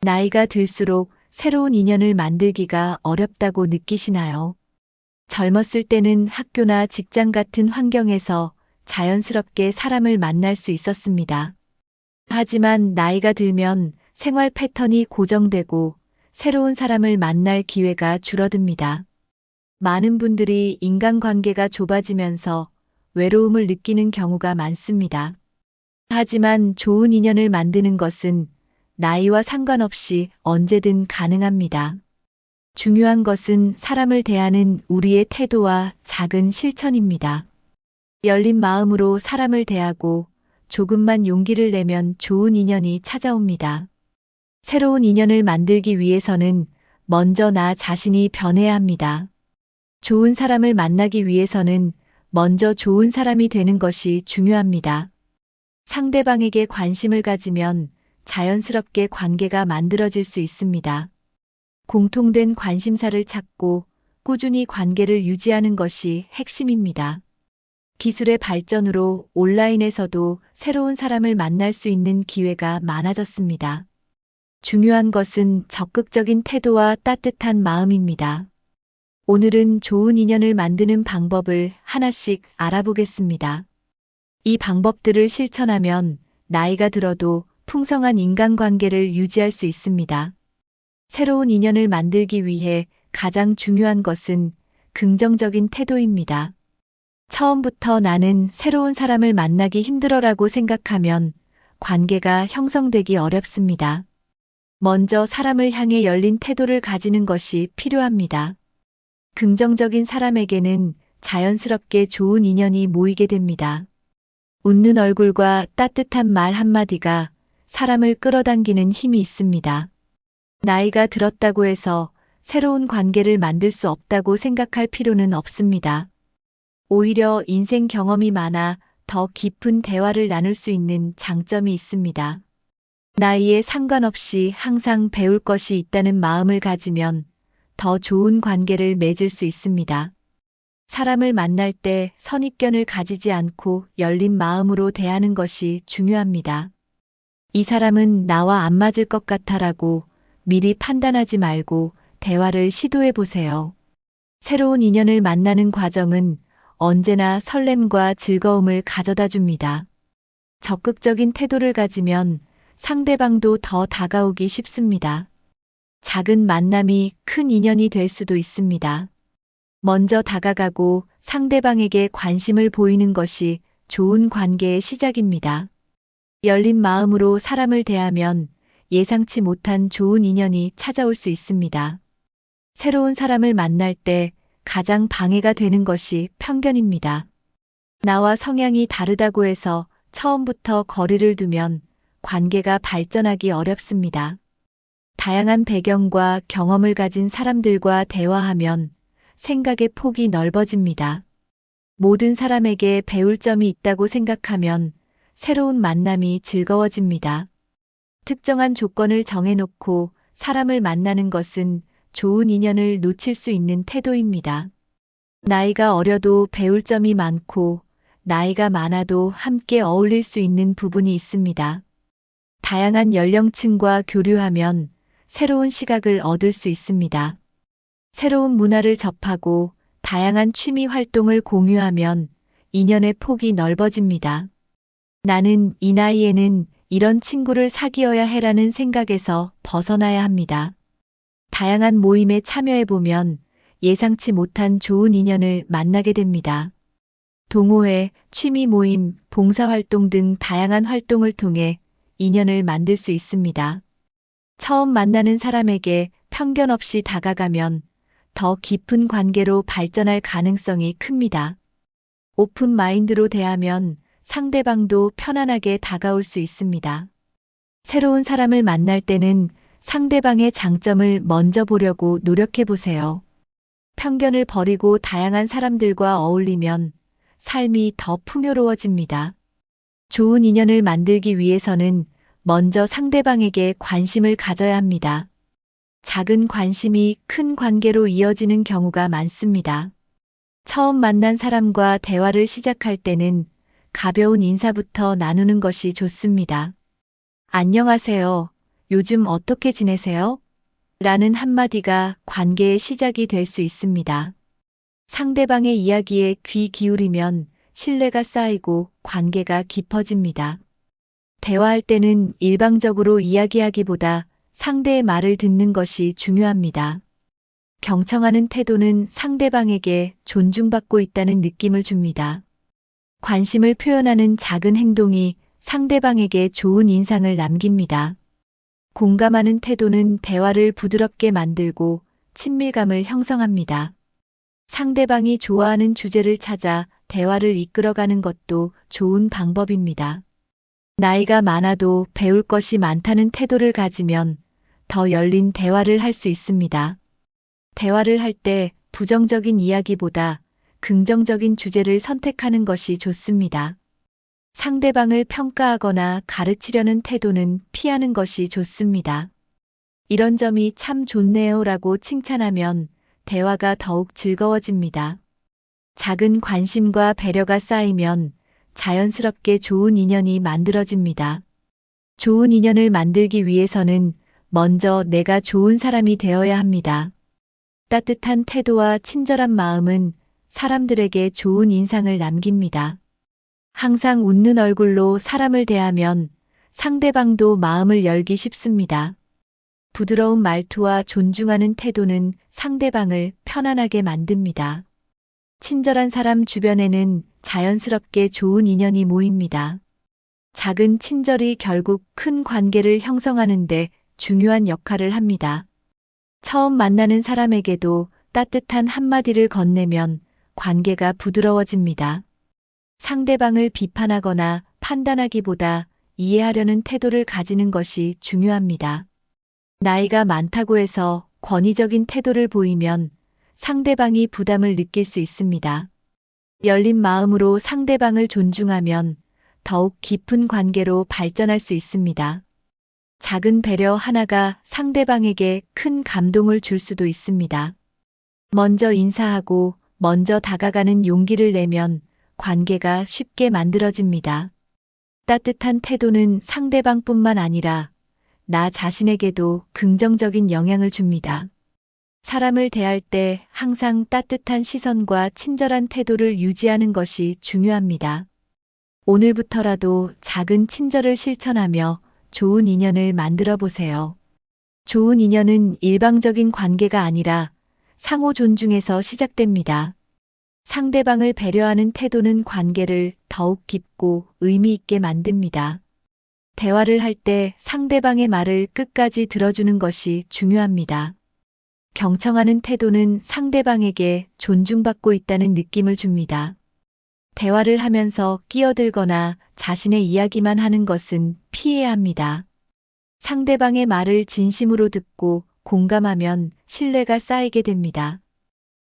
나이가 들수록 새로운 인연을 만들기가 어렵다고 느끼시나요? 젊었을 때는 학교나 직장 같은 환경에서 자연스럽게 사람을 만날 수 있었습니다. 하지만 나이가 들면 생활 패턴이 고정되고 새로운 사람을 만날 기회가 줄어듭니다. 많은 분들이 인간관계가 좁아지면서 외로움을 느끼는 경우가 많습니다. 하지만 좋은 인연을 만드는 것은 나이와 상관없이 언제든 가능합니다. 중요한 것은 사람을 대하는 우리의 태도와 작은 실천입니다. 열린 마음으로 사람을 대하고 조금만 용기를 내면 좋은 인연이 찾아옵니다. 새로운 인연을 만들기 위해서는 먼저 나 자신이 변해야 합니다. 좋은 사람을 만나기 위해서는 먼저 좋은 사람이 되는 것이 중요합니다. 상대방에게 관심을 가지면 자연스럽게 관계가 만들어질 수 있습니다. 공통된 관심사를 찾고 꾸준히 관계를 유지하는 것이 핵심입니다. 기술의 발전으로 온라인에서도 새로운 사람을 만날 수 있는 기회가 많아졌습니다. 중요한 것은 적극적인 태도와 따뜻한 마음입니다. 오늘은 좋은 인연을 만드는 방법을 하나씩 알아보겠습니다. 이 방법들을 실천하면 나이가 들어도 풍성한 인간관계를 유지할 수 있습니다. 새로운 인연을 만들기 위해 가장 중요한 것은 긍정적인 태도입니다. 처음부터 나는 새로운 사람을 만나기 힘들어라고 생각하면 관계가 형성되기 어렵습니다. 먼저 사람을 향해 열린 태도를 가지는 것이 필요합니다. 긍정적인 사람에게는 자연스럽게 좋은 인연이 모이게 됩니다. 웃는 얼굴과 따뜻한 말 한마디가 사람을 끌어당기는 힘이 있습니다. 나이가 들었다고 해서 새로운 관계를 만들 수 없다고 생각할 필요는 없습니다. 오히려 인생 경험이 많아 더 깊은 대화를 나눌 수 있는 장점이 있습니다. 나이에 상관없이 항상 배울 것이 있다는 마음을 가지면 더 좋은 관계를 맺을 수 있습니다. 사람을 만날 때 선입견을 가지지 않고 열린 마음으로 대하는 것이 중요합니다. 이 사람은 나와 안 맞을 것 같아라고 미리 판단하지 말고 대화를 시도해 보세요. 새로운 인연을 만나는 과정은 언제나 설렘과 즐거움을 가져다 줍니다. 적극적인 태도를 가지면 상대방도 더 다가오기 쉽습니다. 작은 만남이 큰 인연이 될 수도 있습니다. 먼저 다가가고 상대방에게 관심을 보이는 것이 좋은 관계의 시작입니다. 열린 마음으로 사람을 대하면 예상치 못한 좋은 인연이 찾아올 수 있습니다. 새로운 사람을 만날 때 가장 방해가 되는 것이 편견입니다. 나와 성향이 다르다고 해서 처음부터 거리를 두면 관계가 발전하기 어렵습니다. 다양한 배경과 경험을 가진 사람들과 대화하면 생각의 폭이 넓어집니다. 모든 사람에게 배울 점이 있다고 생각하면 새로운 만남이 즐거워집니다. 특정한 조건을 정해놓고 사람을 만나는 것은 좋은 인연을 놓칠 수 있는 태도입니다. 나이가 어려도 배울 점이 많고 나이가 많아도 함께 어울릴 수 있는 부분이 있습니다. 다양한 연령층과 교류하면 새로운 시각을 얻을 수 있습니다. 새로운 문화를 접하고 다양한 취미 활동을 공유하면 인연의 폭이 넓어집니다. 나는 이 나이에는 이런 친구를 사귀어야 해라는 생각에서 벗어나야 합니다. 다양한 모임에 참여해보면 예상치 못한 좋은 인연을 만나게 됩니다. 동호회, 취미 모임, 봉사활동 등 다양한 활동을 통해 인연을 만들 수 있습니다. 처음 만나는 사람에게 편견 없이 다가가면 더 깊은 관계로 발전할 가능성이 큽니다. 오픈 마인드로 대하면 상대방도 편안하게 다가올 수 있습니다. 새로운 사람을 만날 때는 상대방의 장점을 먼저 보려고 노력해 보세요. 편견을 버리고 다양한 사람들과 어울리면 삶이 더 풍요로워집니다. 좋은 인연을 만들기 위해서는 먼저 상대방에게 관심을 가져야 합니다. 작은 관심이 큰 관계로 이어지는 경우가 많습니다. 처음 만난 사람과 대화를 시작할 때는 가벼운 인사부터 나누는 것이 좋습니다. 안녕하세요. 요즘 어떻게 지내세요? 라는 한마디가 관계의 시작이 될 수 있습니다. 상대방의 이야기에 귀 기울이면 신뢰가 쌓이고 관계가 깊어집니다. 대화할 때는 일방적으로 이야기하기보다 상대의 말을 듣는 것이 중요합니다. 경청하는 태도는 상대방에게 존중받고 있다는 느낌을 줍니다. 관심을 표현하는 작은 행동이 상대방에게 좋은 인상을 남깁니다. 공감하는 태도는 대화를 부드럽게 만들고 친밀감을 형성합니다. 상대방이 좋아하는 주제를 찾아 대화를 이끌어가는 것도 좋은 방법입니다. 나이가 많아도 배울 것이 많다는 태도를 가지면 더 열린 대화를 할 수 있습니다. 대화를 할 때 부정적인 이야기보다 긍정적인 주제를 선택하는 것이 좋습니다. 상대방을 평가하거나 가르치려는 태도는 피하는 것이 좋습니다. 이런 점이 참 좋네요 라고 칭찬하면 대화가 더욱 즐거워집니다. 작은 관심과 배려가 쌓이면 자연스럽게 좋은 인연이 만들어집니다. 좋은 인연을 만들기 위해서는 먼저 내가 좋은 사람이 되어야 합니다. 따뜻한 태도와 친절한 마음은 사람들에게 좋은 인상을 남깁니다. 항상 웃는 얼굴로 사람을 대하면 상대방도 마음을 열기 쉽습니다. 부드러운 말투와 존중하는 태도는 상대방을 편안하게 만듭니다. 친절한 사람 주변에는 자연스럽게 좋은 인연이 모입니다. 작은 친절이 결국 큰 관계를 형성하는 데 중요한 역할을 합니다. 처음 만나는 사람에게도 따뜻한 한마디를 건네면 관계가 부드러워집니다. 상대방을 비판하거나 판단하기보다 이해하려는 태도를 가지는 것이 중요합니다. 나이가 많다고 해서 권위적인 태도를 보이면 상대방이 부담을 느낄 수 있습니다. 열린 마음으로 상대방을 존중하면 더욱 깊은 관계로 발전할 수 있습니다. 작은 배려 하나가 상대방에게 큰 감동을 줄 수도 있습니다. 먼저 인사하고 먼저 다가가는 용기를 내면 관계가 쉽게 만들어집니다. 따뜻한 태도는 상대방뿐만 아니라 나 자신에게도 긍정적인 영향을 줍니다. 사람을 대할 때 항상 따뜻한 시선과 친절한 태도를 유지하는 것이 중요합니다. 오늘부터라도 작은 친절을 실천하며 좋은 인연을 만들어 보세요. 좋은 인연은 일방적인 관계가 아니라 상호 존중에서 시작됩니다. 상대방을 배려하는 태도는 관계를 더욱 깊고 의미 있게 만듭니다. 대화를 할 때 상대방의 말을 끝까지 들어주는 것이 중요합니다. 경청하는 태도는 상대방에게 존중받고 있다는 느낌을 줍니다. 대화를 하면서 끼어들거나 자신의 이야기만 하는 것은 피해야 합니다. 상대방의 말을 진심으로 듣고 공감하면 신뢰가 쌓이게 됩니다.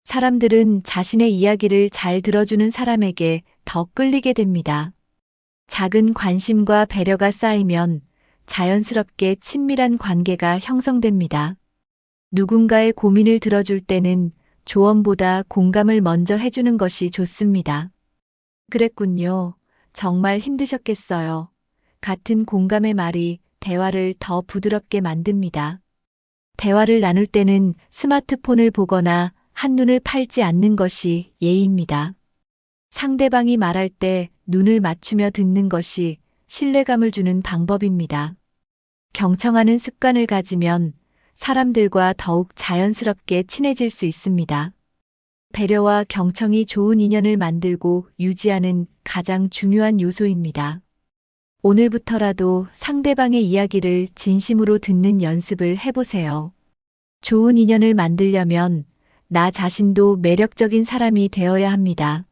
사람들은 자신의 이야기를 잘 들어주는 사람에게 더 끌리게 됩니다. 작은 관심과 배려가 쌓이면 자연스럽게 친밀한 관계가 형성됩니다. 누군가의 고민을 들어줄 때는 조언보다 공감을 먼저 해주는 것이 좋습니다. 그랬군요. 정말 힘드셨겠어요. 같은 공감의 말이 대화를 더 부드럽게 만듭니다. 대화를 나눌 때는 스마트폰을 보거나 한눈을 팔지 않는 것이 예의입니다. 상대방이 말할 때 눈을 맞추며 듣는 것이 신뢰감을 주는 방법입니다. 경청하는 습관을 가지면 사람들과 더욱 자연스럽게 친해질 수 있습니다. 배려와 경청이 좋은 인연을 만들고 유지하는 가장 중요한 요소입니다. 오늘부터라도 상대방의 이야기를 진심으로 듣는 연습을 해보세요. 좋은 인연을 만들려면 나 자신도 매력적인 사람이 되어야 합니다.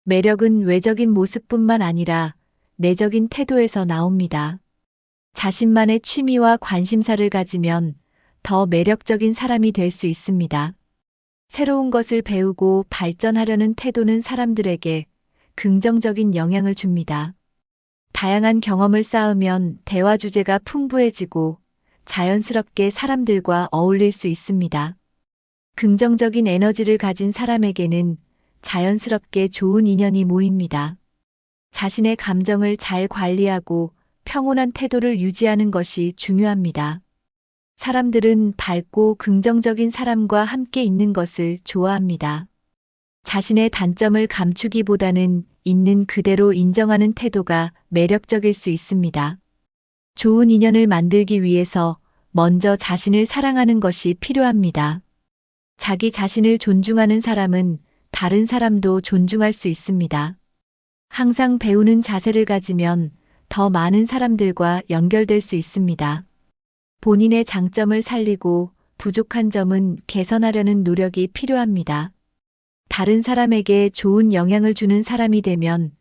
매력은 외적인 모습뿐만 아니라 내적인 태도에서 나옵니다. 자신만의 취미와 관심사를 가지면 더 매력적인 사람이 될 수 있습니다. 새로운 것을 배우고 발전하려는 태도는 사람들에게 긍정적인 영향을 줍니다. 다양한 경험을 쌓으면 대화 주제가 풍부해지고 자연스럽게 사람들과 어울릴 수 있습니다. 긍정적인 에너지를 가진 사람에게는 자연스럽게 좋은 인연이 모입니다. 자신의 감정을 잘 관리하고 평온한 태도를 유지하는 것이 중요합니다. 사람들은 밝고 긍정적인 사람과 함께 있는 것을 좋아합니다. 자신의 단점을 감추기보다는 있는 그대로 인정하는 태도가 매력적일 수 있습니다. 좋은 인연을 만들기 위해서 먼저 자신을 사랑하는 것이 필요합니다. 자기 자신을 존중하는 사람은 다른 사람도 존중할 수 있습니다. 항상 배우는 자세를 가지면 더 많은 사람들과 연결될 수 있습니다. 본인의 장점을 살리고 부족한 점은 개선하려는 노력이 필요합니다. 다른 사람에게 좋은 영향을 주는 사람이 되면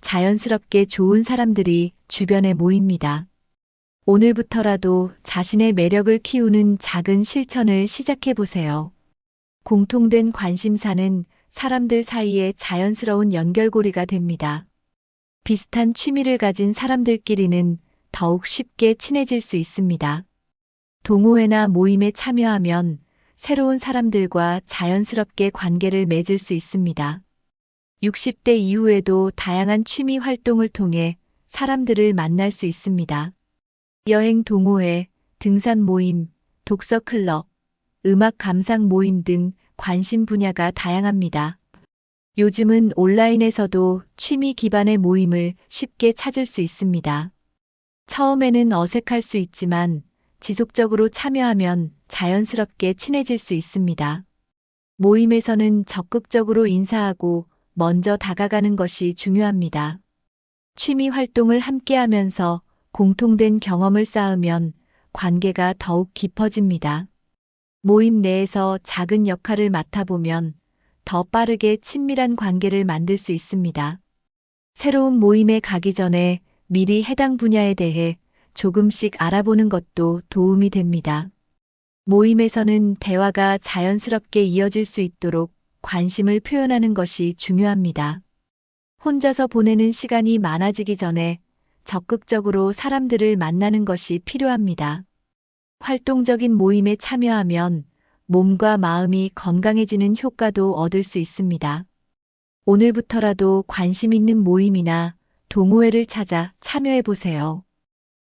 자연스럽게 좋은 사람들이 주변에 모입니다. 오늘부터라도 자신의 매력을 키우는 작은 실천을 시작해 보세요. 공통된 관심사는 사람들 사이에 자연스러운 연결고리가 됩니다. 비슷한 취미를 가진 사람들끼리는 더욱 쉽게 친해질 수 있습니다. 동호회나 모임에 참여하면 새로운 사람들과 자연스럽게 관계를 맺을 수 있습니다. 60대 이후에도 다양한 취미 활동을 통해 사람들을 만날 수 있습니다. 여행 동호회, 등산 모임, 독서 클럽, 음악 감상 모임 등 관심 분야가 다양합니다. 요즘은 온라인에서도 취미 기반의 모임을 쉽게 찾을 수 있습니다. 처음에는 어색할 수 있지만 지속적으로 참여하면 자연스럽게 친해질 수 있습니다. 모임에서는 적극적으로 인사하고 먼저 다가가는 것이 중요합니다. 취미 활동을 함께 하면서 공통된 경험을 쌓으면 관계가 더욱 깊어집니다. 모임 내에서 작은 역할을 맡아보면 더 빠르게 친밀한 관계를 만들 수 있습니다. 새로운 모임에 가기 전에 미리 해당 분야에 대해 조금씩 알아보는 것도 도움이 됩니다. 모임에서는 대화가 자연스럽게 이어질 수 있도록 관심을 표현하는 것이 중요합니다. 혼자서 보내는 시간이 많아지기 전에 적극적으로 사람들을 만나는 것이 필요합니다. 활동적인 모임에 참여하면 몸과 마음이 건강해지는 효과도 얻을 수 있습니다. 오늘부터라도 관심 있는 모임이나 동호회를 찾아 참여해 보세요.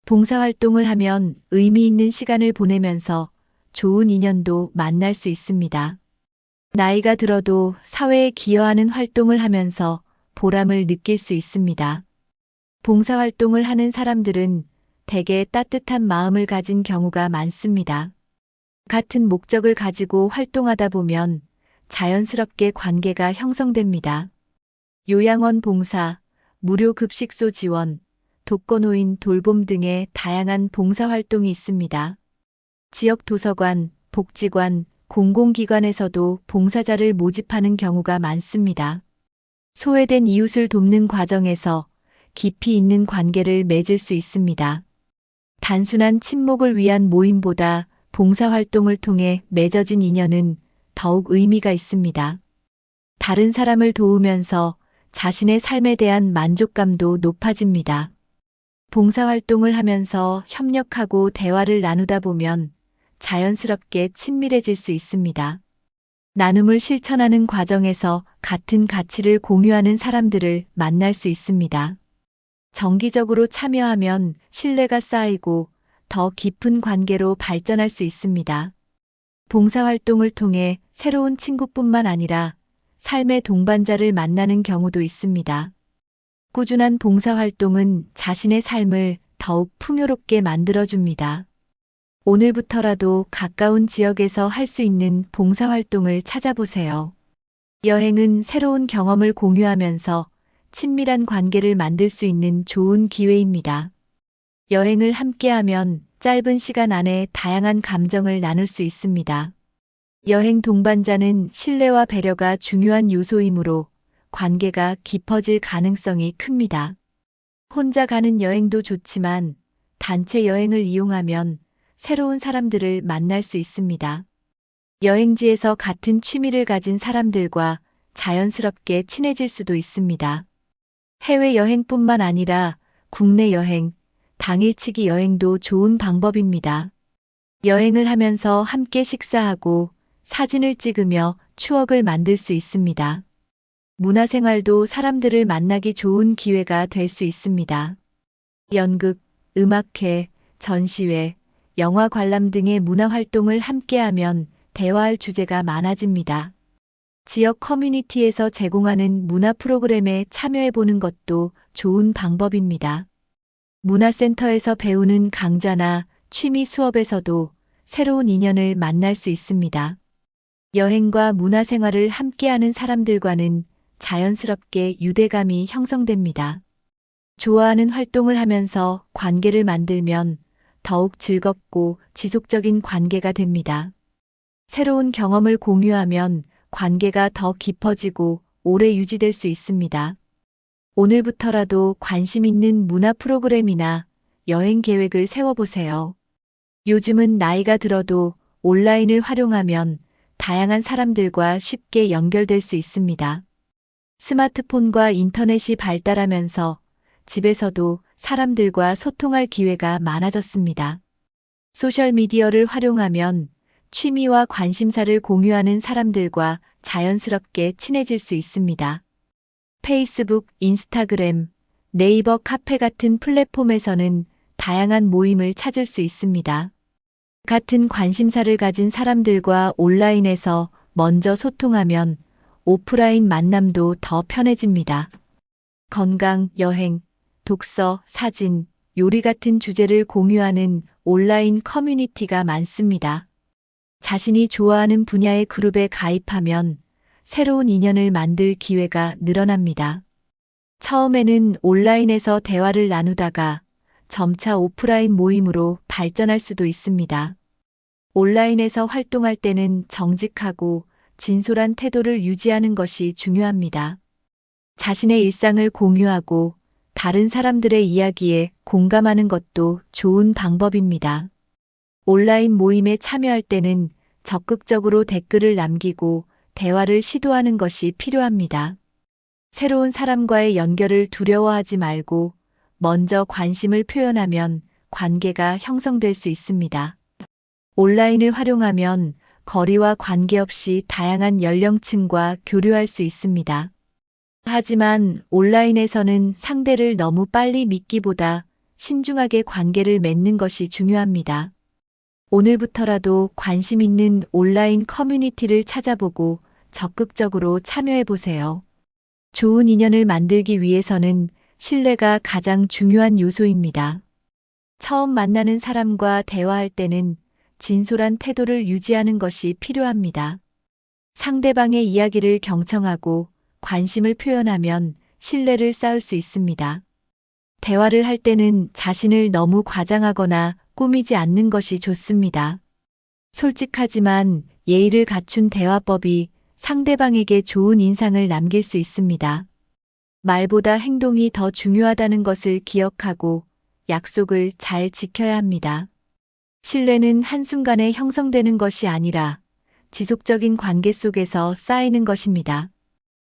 봉사활동을 하면 의미 있는 시간을 보내면서 좋은 인연도 만날 수 있습니다. 나이가 들어도 사회에 기여하는 활동을 하면서 보람을 느낄 수 있습니다. 봉사활동을 하는 사람들은 대개 따뜻한 마음을 가진 경우가 많습니다. 같은 목적을 가지고 활동하다 보면 자연스럽게 관계가 형성됩니다. 요양원 봉사, 무료 급식소 지원, 독거노인 돌봄 등의 다양한 봉사활동이 있습니다. 지역 도서관, 복지관, 공공기관에서도 봉사자를 모집하는 경우가 많습니다. 소외된 이웃을 돕는 과정에서 깊이 있는 관계를 맺을 수 있습니다. 단순한 친목을 위한 모임보다 봉사활동을 통해 맺어진 인연은 더욱 의미가 있습니다. 다른 사람을 도우면서 자신의 삶에 대한 만족감도 높아집니다. 봉사활동을 하면서 협력하고 대화를 나누다 보면 자연스럽게 친밀해질 수 있습니다. 나눔을 실천하는 과정에서 같은 가치를 공유하는 사람들을 만날 수 있습니다. 정기적으로 참여하면 신뢰가 쌓이고 더 깊은 관계로 발전할 수 있습니다. 봉사활동을 통해 새로운 친구뿐만 아니라 삶의 동반자를 만나는 경우도 있습니다. 꾸준한 봉사활동은 자신의 삶을 더욱 풍요롭게 만들어줍니다. 오늘부터라도 가까운 지역에서 할 수 있는 봉사활동을 찾아보세요. 여행은 새로운 경험을 공유하면서 친밀한 관계를 만들 수 있는 좋은 기회입니다. 여행을 함께하면 짧은 시간 안에 다양한 감정을 나눌 수 있습니다. 여행 동반자는 신뢰와 배려가 중요한 요소이므로 관계가 깊어질 가능성이 큽니다. 혼자 가는 여행도 좋지만 단체 여행을 이용하면 새로운 사람들을 만날 수 있습니다. 여행지에서 같은 취미를 가진 사람들과 자연스럽게 친해질 수도 있습니다. 해외여행뿐만 아니라 국내 여행, 당일치기 여행도 좋은 방법입니다. 여행을 하면서 함께 식사하고 사진을 찍으며 추억을 만들 수 있습니다. 문화생활도 사람들을 만나기 좋은 기회가 될 수 있습니다. 연극, 음악회, 전시회, 영화 관람 등의 문화 활동을 함께하면 대화할 주제가 많아집니다. 지역 커뮤니티에서 제공하는 문화 프로그램에 참여해보는 것도 좋은 방법입니다. 문화센터에서 배우는 강좌나 취미 수업에서도 새로운 인연을 만날 수 있습니다. 여행과 문화생활을 함께하는 사람들과는 자연스럽게 유대감이 형성됩니다. 좋아하는 활동을 하면서 관계를 만들면 더욱 즐겁고 지속적인 관계가 됩니다. 새로운 경험을 공유하면 관계가 더 깊어지고 오래 유지될 수 있습니다. 오늘부터라도 관심 있는 문화 프로그램이나 여행 계획을 세워보세요. 요즘은 나이가 들어도 온라인을 활용하면 다양한 사람들과 쉽게 연결될 수 있습니다. 스마트폰과 인터넷이 발달하면서 집에서도 사람들과 소통할 기회가 많아졌습니다. 소셜미디어를 활용하면 취미와 관심사를 공유하는 사람들과 자연스럽게 친해질 수 있습니다. 페이스북, 인스타그램, 네이버 카페 같은 플랫폼에서는 다양한 모임을 찾을 수 있습니다. 같은 관심사를 가진 사람들과 온라인에서 먼저 소통하면 오프라인 만남도 더 편해집니다. 건강, 여행, 독서, 사진, 요리 같은 주제를 공유하는 온라인 커뮤니티가 많습니다. 자신이 좋아하는 분야의 그룹에 가입하면 새로운 인연을 만들 기회가 늘어납니다. 처음에는 온라인에서 대화를 나누다가 점차 오프라인 모임으로 발전할 수도 있습니다. 온라인에서 활동할 때는 정직하고 진솔한 태도를 유지하는 것이 중요합니다. 자신의 일상을 공유하고 다른 사람들의 이야기에 공감하는 것도 좋은 방법입니다. 온라인 모임에 참여할 때는 적극적으로 댓글을 남기고 대화를 시도하는 것이 필요합니다. 새로운 사람과의 연결을 두려워하지 말고 먼저 관심을 표현하면 관계가 형성될 수 있습니다. 온라인을 활용하면 거리와 관계없이 다양한 연령층과 교류할 수 있습니다. 하지만 온라인에서는 상대를 너무 빨리 믿기보다 신중하게 관계를 맺는 것이 중요합니다. 오늘부터라도 관심 있는 온라인 커뮤니티를 찾아보고 적극적으로 참여해보세요. 좋은 인연을 만들기 위해서는 신뢰가 가장 중요한 요소입니다. 처음 만나는 사람과 대화할 때는 진솔한 태도를 유지하는 것이 필요합니다. 상대방의 이야기를 경청하고 관심을 표현하면 신뢰를 쌓을 수 있습니다. 대화를 할 때는 자신을 너무 과장하거나 꾸미지 않는 것이 좋습니다. 솔직하지만 예의를 갖춘 대화법이 상대방에게 좋은 인상을 남길 수 있습니다. 말보다 행동이 더 중요하다는 것을 기억하고 약속을 잘 지켜야 합니다. 신뢰는 한순간에 형성되는 것이 아니라 지속적인 관계 속에서 쌓이는 것입니다.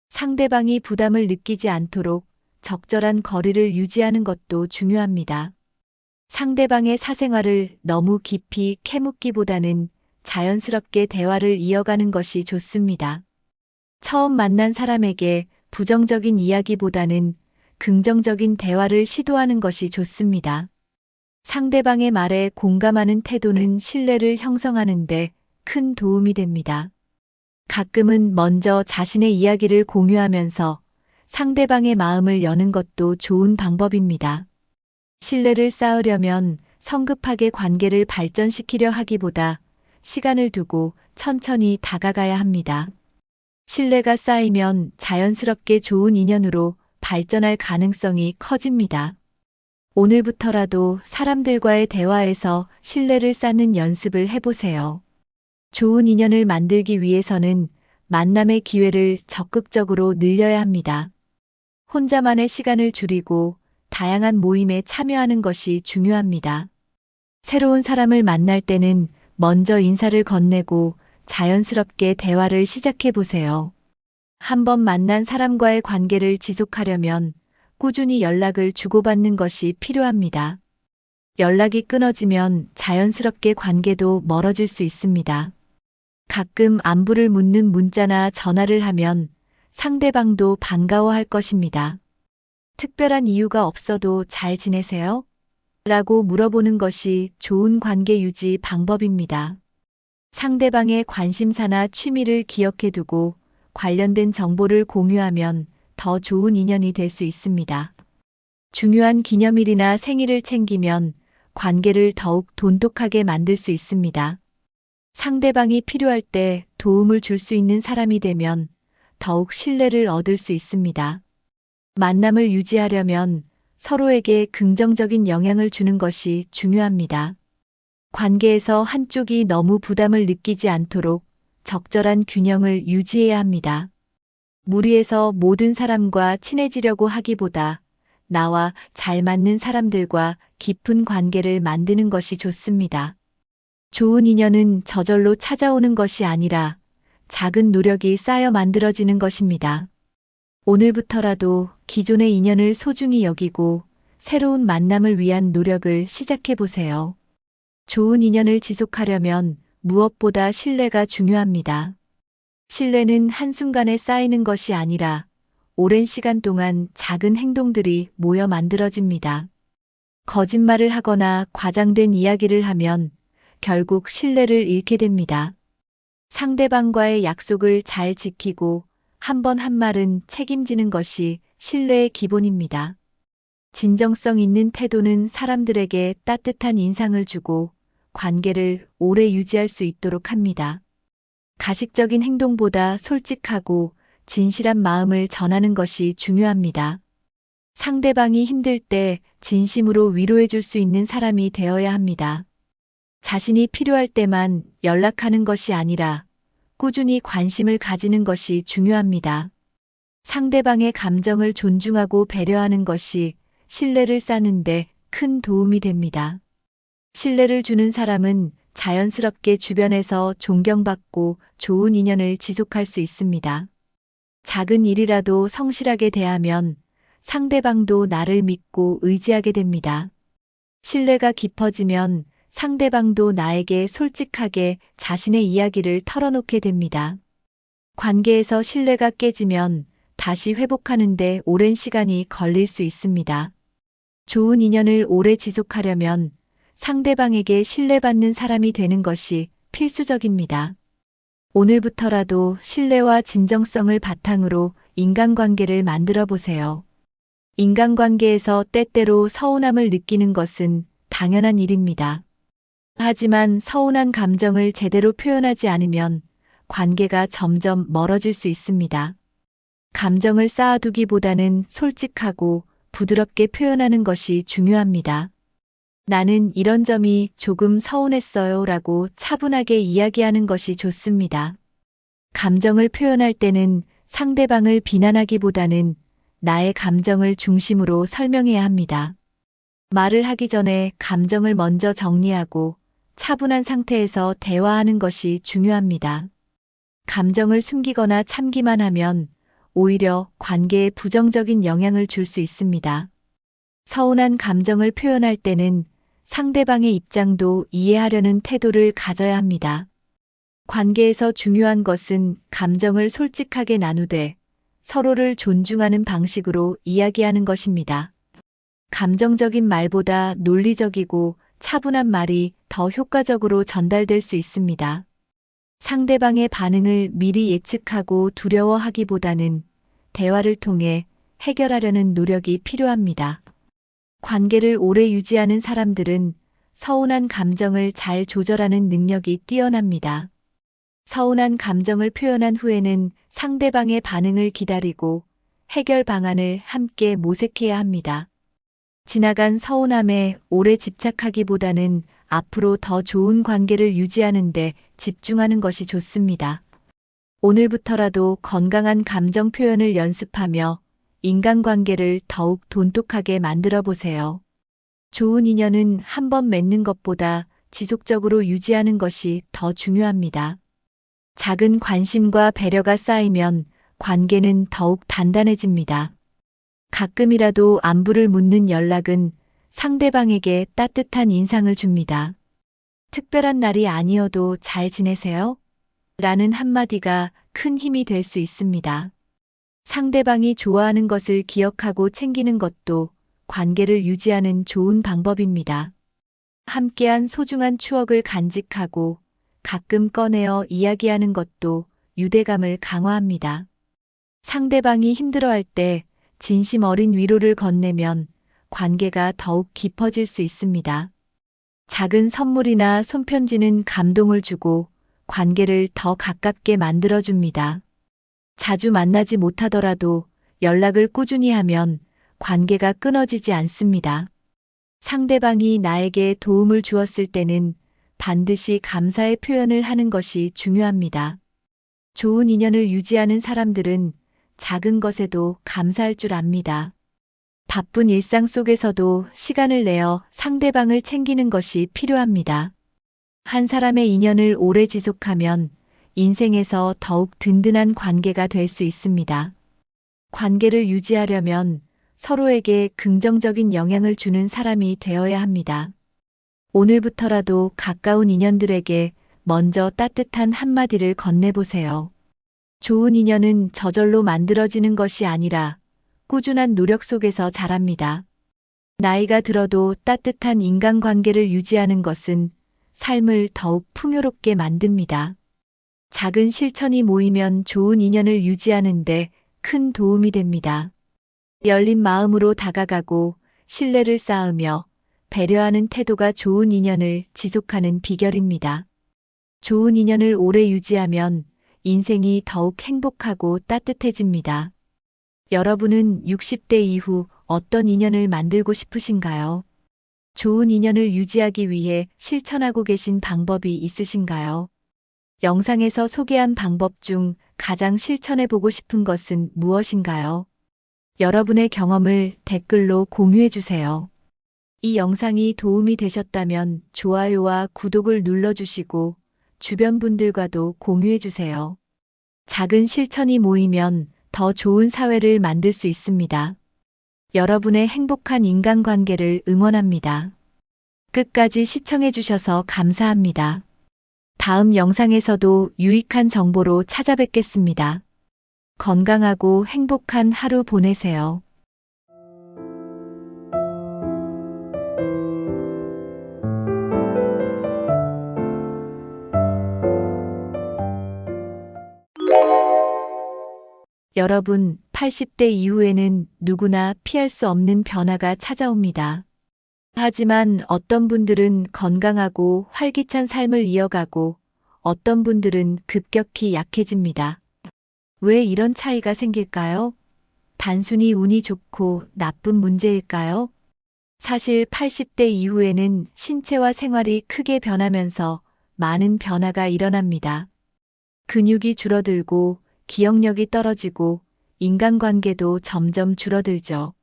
상대방이 부담을 느끼지 않도록 적절한 거리를 유지하는 것도 중요합니다. 상대방의 사생활을 너무 깊이 캐묻기보다는 자연스럽게 대화를 이어가는 것이 좋습니다. 처음 만난 사람에게 부정적인 이야기보다는 긍정적인 대화를 시도하는 것이 좋습니다. 상대방의 말에 공감하는 태도는 신뢰를 형성하는 데 큰 도움이 됩니다. 가끔은 먼저 자신의 이야기를 공유하면서 상대방의 마음을 여는 것도 좋은 방법입니다. 신뢰를 쌓으려면 성급하게 관계를 발전시키려 하기보다 시간을 두고 천천히 다가가야 합니다. 신뢰가 쌓이면 자연스럽게 좋은 인연으로 발전할 가능성이 커집니다. 오늘부터라도 사람들과의 대화에서 신뢰를 쌓는 연습을 해보세요. 좋은 인연을 만들기 위해서는 만남의 기회를 적극적으로 늘려야 합니다. 혼자만의 시간을 줄이고 다양한 모임에 참여하는 것이 중요합니다. 새로운 사람을 만날 때는 먼저 인사를 건네고 자연스럽게 대화를 시작해 보세요. 한번 만난 사람과의 관계를 지속하려면 꾸준히 연락을 주고받는 것이 필요합니다. 연락이 끊어지면 자연스럽게 관계도 멀어질 수 있습니다. 가끔 안부를 묻는 문자나 전화를 하면 상대방도 반가워할 것입니다. 특별한 이유가 없어도 잘 지내세요? 라고 물어보는 것이 좋은 관계 유지 방법입니다. 상대방의 관심사나 취미를 기억해두고 관련된 정보를 공유하면 더 좋은 인연이 될 수 있습니다. 중요한 기념일이나 생일을 챙기면 관계를 더욱 돈독하게 만들 수 있습니다. 상대방이 필요할 때 도움을 줄 수 있는 사람이 되면 더욱 신뢰를 얻을 수 있습니다. 만남을 유지하려면 서로에게 긍정적인 영향을 주는 것이 중요합니다. 관계에서 한쪽이 너무 부담을 느끼지 않도록 적절한 균형을 유지해야 합니다. 무리해서 모든 사람과 친해지려고 하기보다 나와 잘 맞는 사람들과 깊은 관계를 만드는 것이 좋습니다. 좋은 인연은 저절로 찾아오는 것이 아니라 작은 노력이 쌓여 만들어지는 것입니다. 오늘부터라도 기존의 인연을 소중히 여기고 새로운 만남을 위한 노력을 시작해 보세요. 좋은 인연을 지속하려면 무엇보다 신뢰가 중요합니다. 신뢰는 한순간에 쌓이는 것이 아니라 오랜 시간 동안 작은 행동들이 모여 만들어집니다. 거짓말을 하거나 과장된 이야기를 하면 결국 신뢰를 잃게 됩니다. 상대방과의 약속을 잘 지키고 한 번 한 말은 책임지는 것이 신뢰의 기본입니다. 진정성 있는 태도는 사람들에게 따뜻한 인상을 주고 관계를 오래 유지할 수 있도록 합니다. 가식적인 행동보다 솔직하고 진실한 마음을 전하는 것이 중요합니다. 상대방이 힘들 때 진심으로 위로해 줄 수 있는 사람이 되어야 합니다. 자신이 필요할 때만 연락하는 것이 아니라 꾸준히 관심을 가지는 것이 중요합니다. 상대방의 감정을 존중하고 배려하는 것이 신뢰를 쌓는데 큰 도움이 됩니다. 신뢰를 주는 사람은 자연스럽게 주변에서 존경받고 좋은 인연을 지속할 수 있습니다. 작은 일이라도 성실하게 대하면 상대방도 나를 믿고 의지하게 됩니다. 신뢰가 깊어지면 상대방도 나에게 솔직하게 자신의 이야기를 털어놓게 됩니다. 관계에서 신뢰가 깨지면 다시 회복하는데 오랜 시간이 걸릴 수 있습니다. 좋은 인연을 오래 지속하려면 상대방에게 신뢰받는 사람이 되는 것이 필수적입니다. 오늘부터라도 신뢰와 진정성을 바탕으로 인간관계를 만들어 보세요. 인간관계에서 때때로 서운함을 느끼는 것은 당연한 일입니다. 하지만 서운한 감정을 제대로 표현하지 않으면 관계가 점점 멀어질 수 있습니다. 감정을 쌓아두기보다는 솔직하고 부드럽게 표현하는 것이 중요합니다. 나는 이런 점이 조금 서운했어요 라고 차분하게 이야기하는 것이 좋습니다. 감정을 표현할 때는 상대방을 비난하기보다는 나의 감정을 중심으로 설명해야 합니다. 말을 하기 전에 감정을 먼저 정리하고 차분한 상태에서 대화하는 것이 중요합니다. 감정을 숨기거나 참기만 하면 오히려 관계에 부정적인 영향을 줄 수 있습니다. 서운한 감정을 표현할 때는 상대방의 입장도 이해하려는 태도를 가져야 합니다. 관계에서 중요한 것은 감정을 솔직하게 나누되 서로를 존중하는 방식으로 이야기하는 것입니다. 감정적인 말보다 논리적이고 차분한 말이 더 효과적으로 전달될 수 있습니다. 상대방의 반응을 미리 예측하고 두려워하기보다는 대화를 통해 해결하려는 노력이 필요합니다. 관계를 오래 유지하는 사람들은 서운한 감정을 잘 조절하는 능력이 뛰어납니다. 서운한 감정을 표현한 후에는 상대방의 반응을 기다리고 해결 방안을 함께 모색해야 합니다. 지나간 서운함에 오래 집착하기보다는 앞으로 더 좋은 관계를 유지하는 데 집중하는 것이 좋습니다. 오늘부터라도 건강한 감정 표현을 연습하며 인간관계를 더욱 돈독하게 만들어 보세요. 좋은 인연은 한 번 맺는 것보다 지속적으로 유지하는 것이 더 중요합니다. 작은 관심과 배려가 쌓이면 관계는 더욱 단단해집니다. 가끔이라도 안부를 묻는 연락은 상대방에게 따뜻한 인상을 줍니다. 특별한 날이 아니어도 잘 지내세요? 라는 한마디가 큰 힘이 될 수 있습니다. 상대방이 좋아하는 것을 기억하고 챙기는 것도 관계를 유지하는 좋은 방법입니다. 함께한 소중한 추억을 간직하고 가끔 꺼내어 이야기하는 것도 유대감을 강화합니다. 상대방이 힘들어할 때 진심 어린 위로를 건네면 관계가 더욱 깊어질 수 있습니다. 작은 선물이나 손편지는 감동을 주고 관계를 더 가깝게 만들어줍니다. 자주 만나지 못하더라도 연락을 꾸준히 하면 관계가 끊어지지 않습니다. 상대방이 나에게 도움을 주었을 때는 반드시 감사의 표현을 하는 것이 중요합니다. 좋은 인연을 유지하는 사람들은 작은 것에도 감사할 줄 압니다. 바쁜 일상 속에서도 시간을 내어 상대방을 챙기는 것이 필요합니다. 한 사람의 인연을 오래 지속하면 인생에서 더욱 든든한 관계가 될 수 있습니다. 관계를 유지하려면 서로에게 긍정적인 영향을 주는 사람이 되어야 합니다. 오늘부터라도 가까운 인연들에게 먼저 따뜻한 한마디를 건네보세요. 좋은 인연은 저절로 만들어지는 것이 아니라 꾸준한 노력 속에서 자랍니다. 나이가 들어도 따뜻한 인간관계를 유지하는 것은 삶을 더욱 풍요롭게 만듭니다. 작은 실천이 모이면 좋은 인연을 유지하는데 큰 도움이 됩니다. 열린 마음으로 다가가고 신뢰를 쌓으며 배려하는 태도가 좋은 인연을 지속하는 비결입니다. 좋은 인연을 오래 유지하면 인생이 더욱 행복하고 따뜻해집니다. 여러분은 60대 이후 어떤 인연을 만들고 싶으신가요? 좋은 인연을 유지하기 위해 실천하고 계신 방법이 있으신가요? 영상에서 소개한 방법 중 가장 실천해보고 싶은 것은 무엇인가요? 여러분의 경험을 댓글로 공유해주세요. 이 영상이 도움이 되셨다면 좋아요와 구독을 눌러주시고 주변 분들과도 공유해주세요. 작은 실천이 모이면 더 좋은 사회를 만들 수 있습니다. 여러분의 행복한 인간관계를 응원합니다. 끝까지 시청해주셔서 감사합니다. 다음 영상에서도 유익한 정보로 찾아뵙겠습니다. 건강하고 행복한 하루 보내세요. 여러분, 80대 이후에는 누구나 피할 수 없는 변화가 찾아옵니다. 하지만 어떤 분들은 건강하고 활기찬 삶을 이어가고 어떤 분들은 급격히 약해집니다. 왜 이런 차이가 생길까요? 단순히 운이 좋고 나쁜 문제일까요? 사실 80대 이후에는 신체와 생활이 크게 변하면서 많은 변화가 일어납니다. 근육이 줄어들고 기억력이 떨어지고 인간관계도 점점 줄어들죠.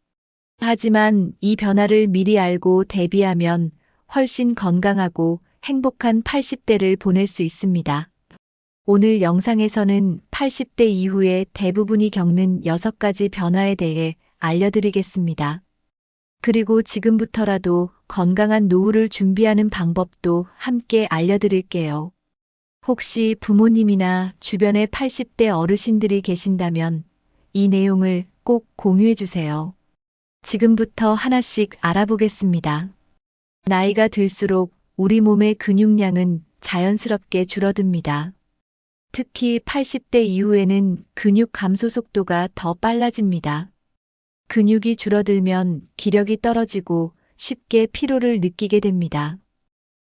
하지만 이 변화를 미리 알고 대비하면 훨씬 건강하고 행복한 80대를 보낼 수 있습니다. 오늘 영상에서는 80대 이후에 대부분이 겪는 6가지 변화에 대해 알려드리겠습니다. 그리고 지금부터라도 건강한 노후를 준비하는 방법도 함께 알려드릴게요. 혹시 부모님이나 주변에 80대 어르신들이 계신다면 이 내용을 꼭 공유해 주세요. 지금부터 하나씩 알아보겠습니다. 나이가 들수록 우리 몸의 근육량은 자연스럽게 줄어듭니다. 특히 80대 이후에는 근육 감소 속도가 더 빨라집니다. 근육이 줄어들면 기력이 떨어지고 쉽게 피로를 느끼게 됩니다.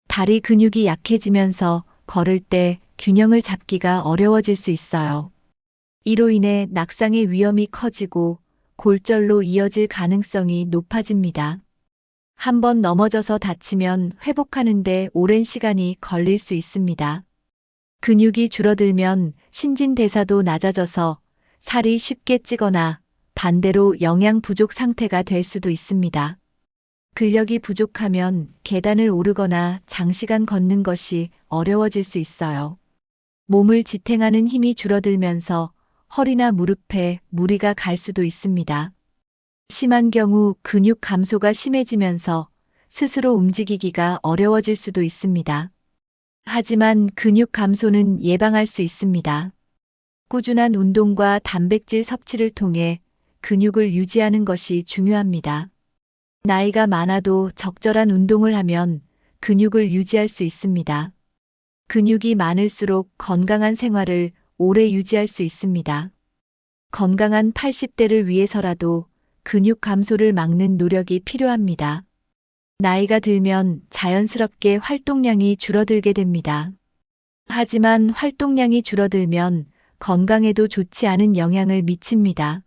다리 근육이 약해지면서 걸을 때 균형을 잡기가 어려워질 수 있어요. 이로 인해 낙상의 위험이 커지고 골절로 이어질 가능성이 높아집니다. 한번 넘어져서 다치면 회복하는데 오랜 시간이 걸릴 수 있습니다. 근육이 줄어들면 신진대사도 낮아져서 살이 쉽게 찌거나 반대로 영양 부족 상태가 될 수도 있습니다. 근력이 부족하면 계단을 오르거나 장시간 걷는 것이 어려워질 수 있어요. 몸을 지탱하는 힘이 줄어들면서 허리나 무릎에 무리가 갈 수도 있습니다. 심한 경우 근육 감소가 심해지면서 스스로 움직이기가 어려워질 수도 있습니다. 하지만 근육 감소는 예방할 수 있습니다. 꾸준한 운동과 단백질 섭취를 통해 근육을 유지하는 것이 중요합니다. 나이가 많아도 적절한 운동을 하면 근육을 유지할 수 있습니다. 근육이 많을수록 건강한 생활을 오래 유지할 수 있습니다. 건강한 80대를 위해서라도 근육 감소를 막는 노력이 필요합니다. 나이가 들면 자연스럽게 활동량이 줄어들게 됩니다. 하지만 활동량이 줄어들면 건강에도 좋지 않은 영향을 미칩니다.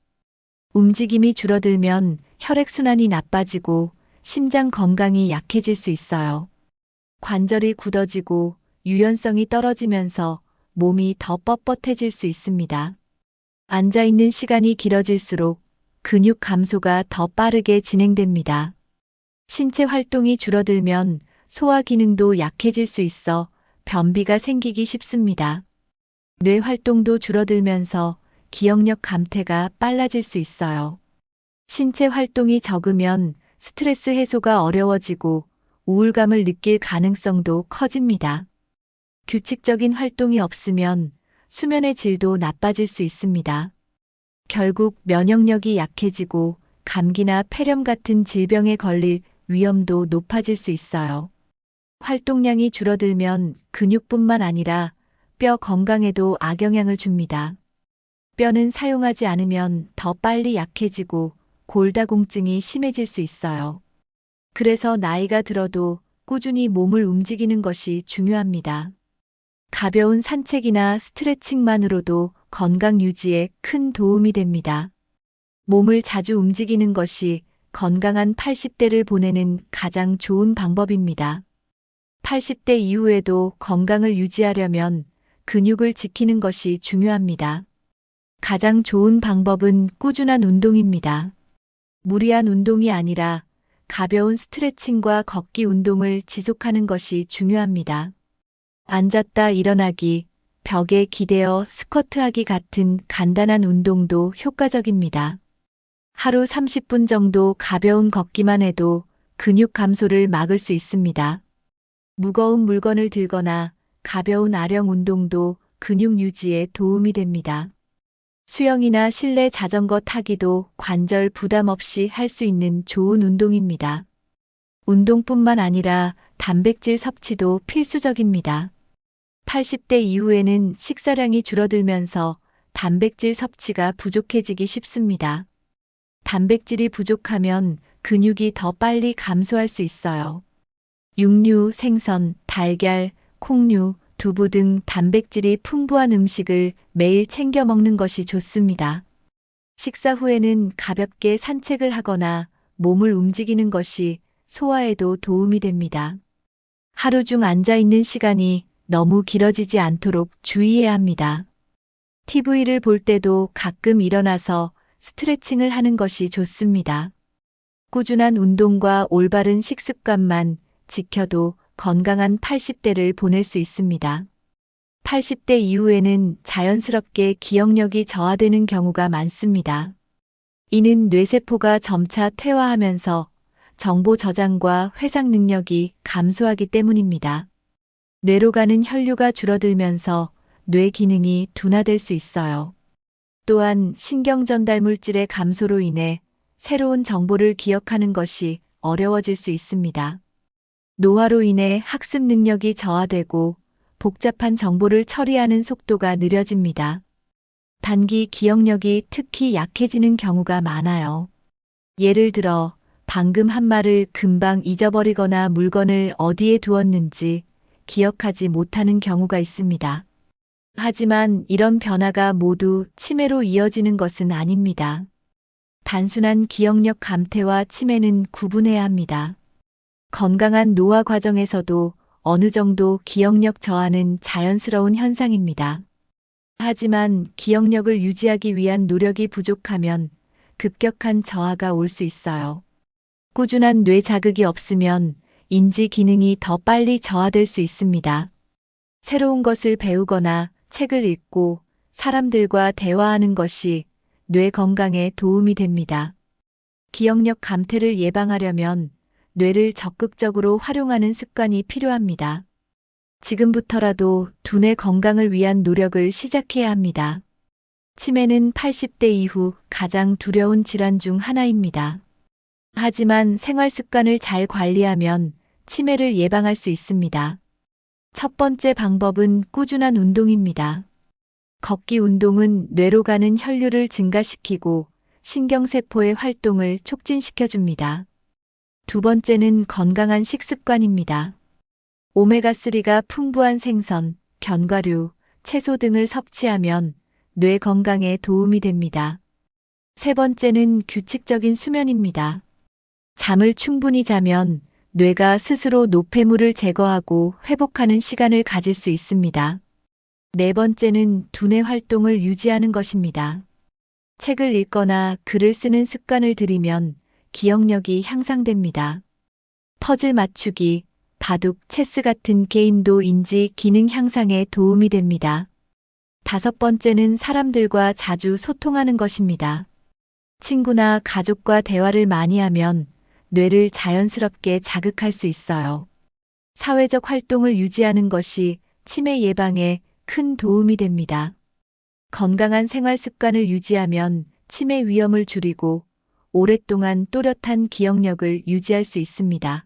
움직임이 줄어들면 혈액순환이 나빠지고 심장 건강이 약해질 수 있어요. 관절이 굳어지고 유연성이 떨어지면서 몸이 더 뻣뻣해질 수 있습니다. 앉아있는 시간이 길어질수록 근육 감소가 더 빠르게 진행됩니다. 신체 활동이 줄어들면 소화 기능도 약해질 수 있어 변비가 생기기 쉽습니다. 뇌 활동도 줄어들면서 기억력 감퇴가 빨라질 수 있어요. 신체 활동이 적으면 스트레스 해소가 어려워지고 우울감을 느낄 가능성도 커집니다. 규칙적인 활동이 없으면 수면의 질도 나빠질 수 있습니다. 결국 면역력이 약해지고 감기나 폐렴 같은 질병에 걸릴 위험도 높아질 수 있어요. 활동량이 줄어들면 근육뿐만 아니라 뼈 건강에도 악영향을 줍니다. 뼈는 사용하지 않으면 더 빨리 약해지고 골다공증이 심해질 수 있어요. 그래서 나이가 들어도 꾸준히 몸을 움직이는 것이 중요합니다. 가벼운 산책이나 스트레칭만으로도 건강 유지에 큰 도움이 됩니다. 몸을 자주 움직이는 것이 건강한 80대를 보내는 가장 좋은 방법입니다. 80대 이후에도 건강을 유지하려면 근육을 지키는 것이 중요합니다. 가장 좋은 방법은 꾸준한 운동입니다. 무리한 운동이 아니라 가벼운 스트레칭과 걷기 운동을 지속하는 것이 중요합니다. 앉았다 일어나기, 벽에 기대어 스쿼트하기 같은 간단한 운동도 효과적입니다. 하루 30분 정도 가벼운 걷기만 해도 근육 감소를 막을 수 있습니다. 무거운 물건을 들거나 가벼운 아령 운동도 근육 유지에 도움이 됩니다. 수영이나 실내 자전거 타기도 관절 부담 없이 할 수 있는 좋은 운동입니다. 운동뿐만 아니라 단백질 섭취도 필수적입니다. 80대 이후에는 식사량이 줄어들면서 단백질 섭취가 부족해지기 쉽습니다. 단백질이 부족하면 근육이 더 빨리 감소할 수 있어요. 육류, 생선, 달걀, 콩류, 두부 등 단백질이 풍부한 음식을 매일 챙겨 먹는 것이 좋습니다. 식사 후에는 가볍게 산책을 하거나 몸을 움직이는 것이 소화에도 도움이 됩니다. 하루 중 앉아 있는 시간이 너무 길어지지 않도록 주의해야 합니다. TV를 볼 때도 가끔 일어나서 스트레칭을 하는 것이 좋습니다. 꾸준한 운동과 올바른 식습관만 지켜도 건강한 80대를 보낼 수 있습니다. 80대 이후에는 자연스럽게 기억력이 저하되는 경우가 많습니다. 이는 뇌세포가 점차 퇴화하면서 정보 저장과 회상 능력이 감소하기 때문입니다. 뇌로 가는 혈류가 줄어들면서 뇌 기능이 둔화될 수 있어요. 또한 신경 전달 물질의 감소로 인해 새로운 정보를 기억하는 것이 어려워질 수 있습니다. 노화로 인해 학습 능력이 저하되고 복잡한 정보를 처리하는 속도가 느려집니다. 단기 기억력이 특히 약해지는 경우가 많아요. 예를 들어 방금 한 말을 금방 잊어버리거나 물건을 어디에 두었는지 기억하지 못하는 경우가 있습니다. 하지만 이런 변화가 모두 치매로 이어지는 것은 아닙니다. 단순한 기억력 감퇴와 치매는 구분해야 합니다. 건강한 노화 과정에서도 어느 정도 기억력 저하는 자연스러운 현상입니다. 하지만 기억력을 유지하기 위한 노력이 부족하면 급격한 저하가 올 수 있어요. 꾸준한 뇌 자극이 없으면 인지 기능이 더 빨리 저하될 수 있습니다. 새로운 것을 배우거나 책을 읽고 사람들과 대화하는 것이 뇌 건강에 도움이 됩니다. 기억력 감퇴를 예방하려면 뇌를 적극적으로 활용하는 습관이 필요합니다. 지금부터라도 두뇌 건강을 위한 노력을 시작해야 합니다. 치매는 80대 이후 가장 두려운 질환 중 하나입니다. 하지만 생활 습관을 잘 관리하면 치매를 예방할 수 있습니다. 첫 번째 방법은 꾸준한 운동입니다. 걷기 운동은 뇌로 가는 혈류를 증가시키고 신경세포의 활동을 촉진시켜줍니다. 두 번째는 건강한 식습관입니다. 오메가3가 풍부한 생선, 견과류, 채소 등을 섭취하면 뇌 건강에 도움이 됩니다. 세 번째는 규칙적인 수면입니다. 잠을 충분히 자면 뇌가 스스로 노폐물을 제거하고 회복하는 시간을 가질 수 있습니다. 네 번째는 두뇌 활동을 유지하는 것입니다. 책을 읽거나 글을 쓰는 습관을 들이면 기억력이 향상됩니다. 퍼즐 맞추기, 바둑, 체스 같은 게임도 인지 기능 향상에 도움이 됩니다. 다섯 번째는 사람들과 자주 소통하는 것입니다. 친구나 가족과 대화를 많이 하면 뇌를 자연스럽게 자극할 수 있어요. 사회적 활동을 유지하는 것이 치매 예방에 큰 도움이 됩니다. 건강한 생활 습관을 유지하면 치매 위험을 줄이고 오랫동안 또렷한 기억력을 유지할 수 있습니다.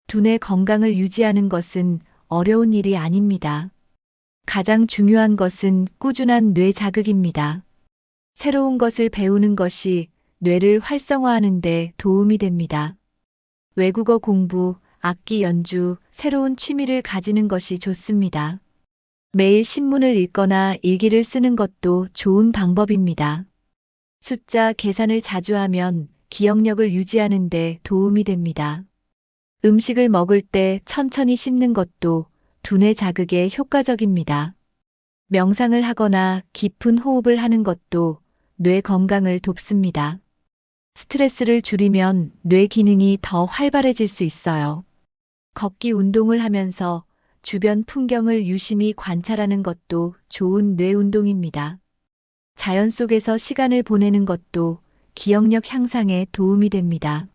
두뇌 건강을 유지하는 것은 어려운 일이 아닙니다. 가장 중요한 것은 꾸준한 뇌 자극입니다. 새로운 것을 배우는 것이 뇌를 활성화하는 데 도움이 됩니다. 외국어 공부, 악기 연주, 새로운 취미를 가지는 것이 좋습니다. 매일 신문을 읽거나 일기를 쓰는 것도 좋은 방법입니다. 숫자 계산을 자주 하면 기억력을 유지하는 데 도움이 됩니다. 음식을 먹을 때 천천히 씹는 것도 두뇌 자극에 효과적입니다. 명상을 하거나 깊은 호흡을 하는 것도 뇌 건강을 돕습니다. 스트레스를 줄이면 뇌 기능이 더 활발해질 수 있어요. 걷기 운동을 하면서 주변 풍경을 유심히 관찰하는 것도 좋은 뇌 운동입니다. 자연 속에서 시간을 보내는 것도 기억력 향상에 도움이 됩니다.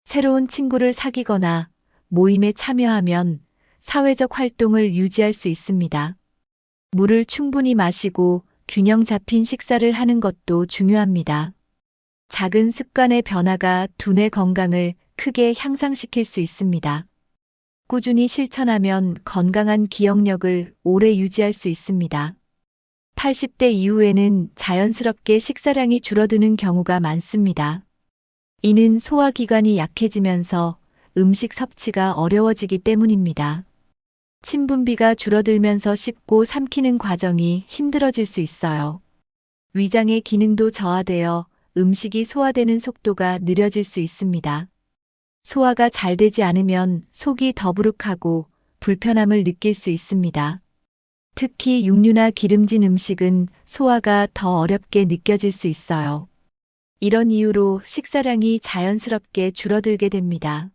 새로운 친구를 사귀거나 모임에 참여하면 사회적 활동을 유지할 수 있습니다. 물을 충분히 마시고 균형 잡힌 식사를 하는 것도 중요합니다. 작은 습관의 변화가 두뇌 건강을 크게 향상시킬 수 있습니다. 꾸준히 실천하면 건강한 기억력을 오래 유지할 수 있습니다. 80대 이후에는 자연스럽게 식사량이 줄어드는 경우가 많습니다. 이는 소화기관이 약해지면서 음식 섭취가 어려워지기 때문입니다. 침분비가 줄어들면서 씹고 삼키는 과정이 힘들어질 수 있어요. 위장의 기능도 저하되어 음식이 소화되는 속도가 느려질 수 있습니다. 소화가 잘 되지 않으면 속이 더부룩하고 불편함을 느낄 수 있습니다. 특히 육류나 기름진 음식은 소화가 더 어렵게 느껴질 수 있어요. 이런 이유로 식사량이 자연스럽게 줄어들게 됩니다.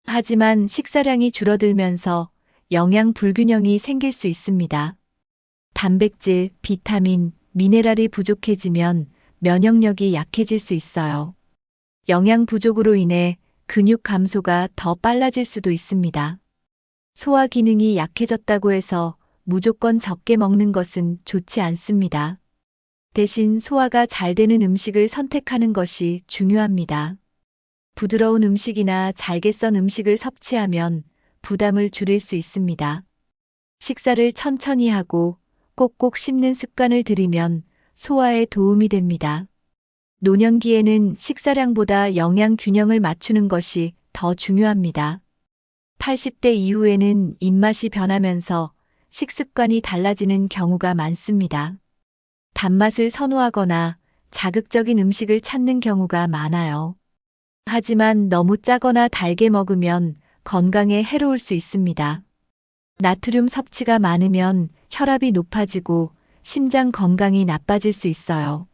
하지만 식사량이 줄어들면서 영양 불균형이 생길 수 있습니다. 단백질, 비타민, 미네랄이 부족해지면 면역력이 약해질 수 있어요. 영양 부족으로 인해 근육 감소가 더 빨라질 수도 있습니다. 소화 기능이 약해졌다고 해서 무조건 적게 먹는 것은 좋지 않습니다. 대신 소화가 잘 되는 음식을 선택하는 것이 중요합니다. 부드러운 음식이나 잘게 썬 음식을 섭취하면 부담을 줄일 수 있습니다. 식사를 천천히 하고 꼭꼭 씹는 습관을 들이면 소화에 도움이 됩니다. 노년기에는 식사량보다 영양 균형을 맞추는 것이 더 중요합니다. 80대 이후에는 입맛이 변하면서 식습관이 달라지는 경우가 많습니다. 단맛을 선호하거나 자극적인 음식을 찾는 경우가 많아요. 하지만 너무 짜거나 달게 먹으면 건강에 해로울 수 있습니다. 나트륨 섭취가 많으면 혈압이 높아지고 심장 건강이 나빠질 수 있어요.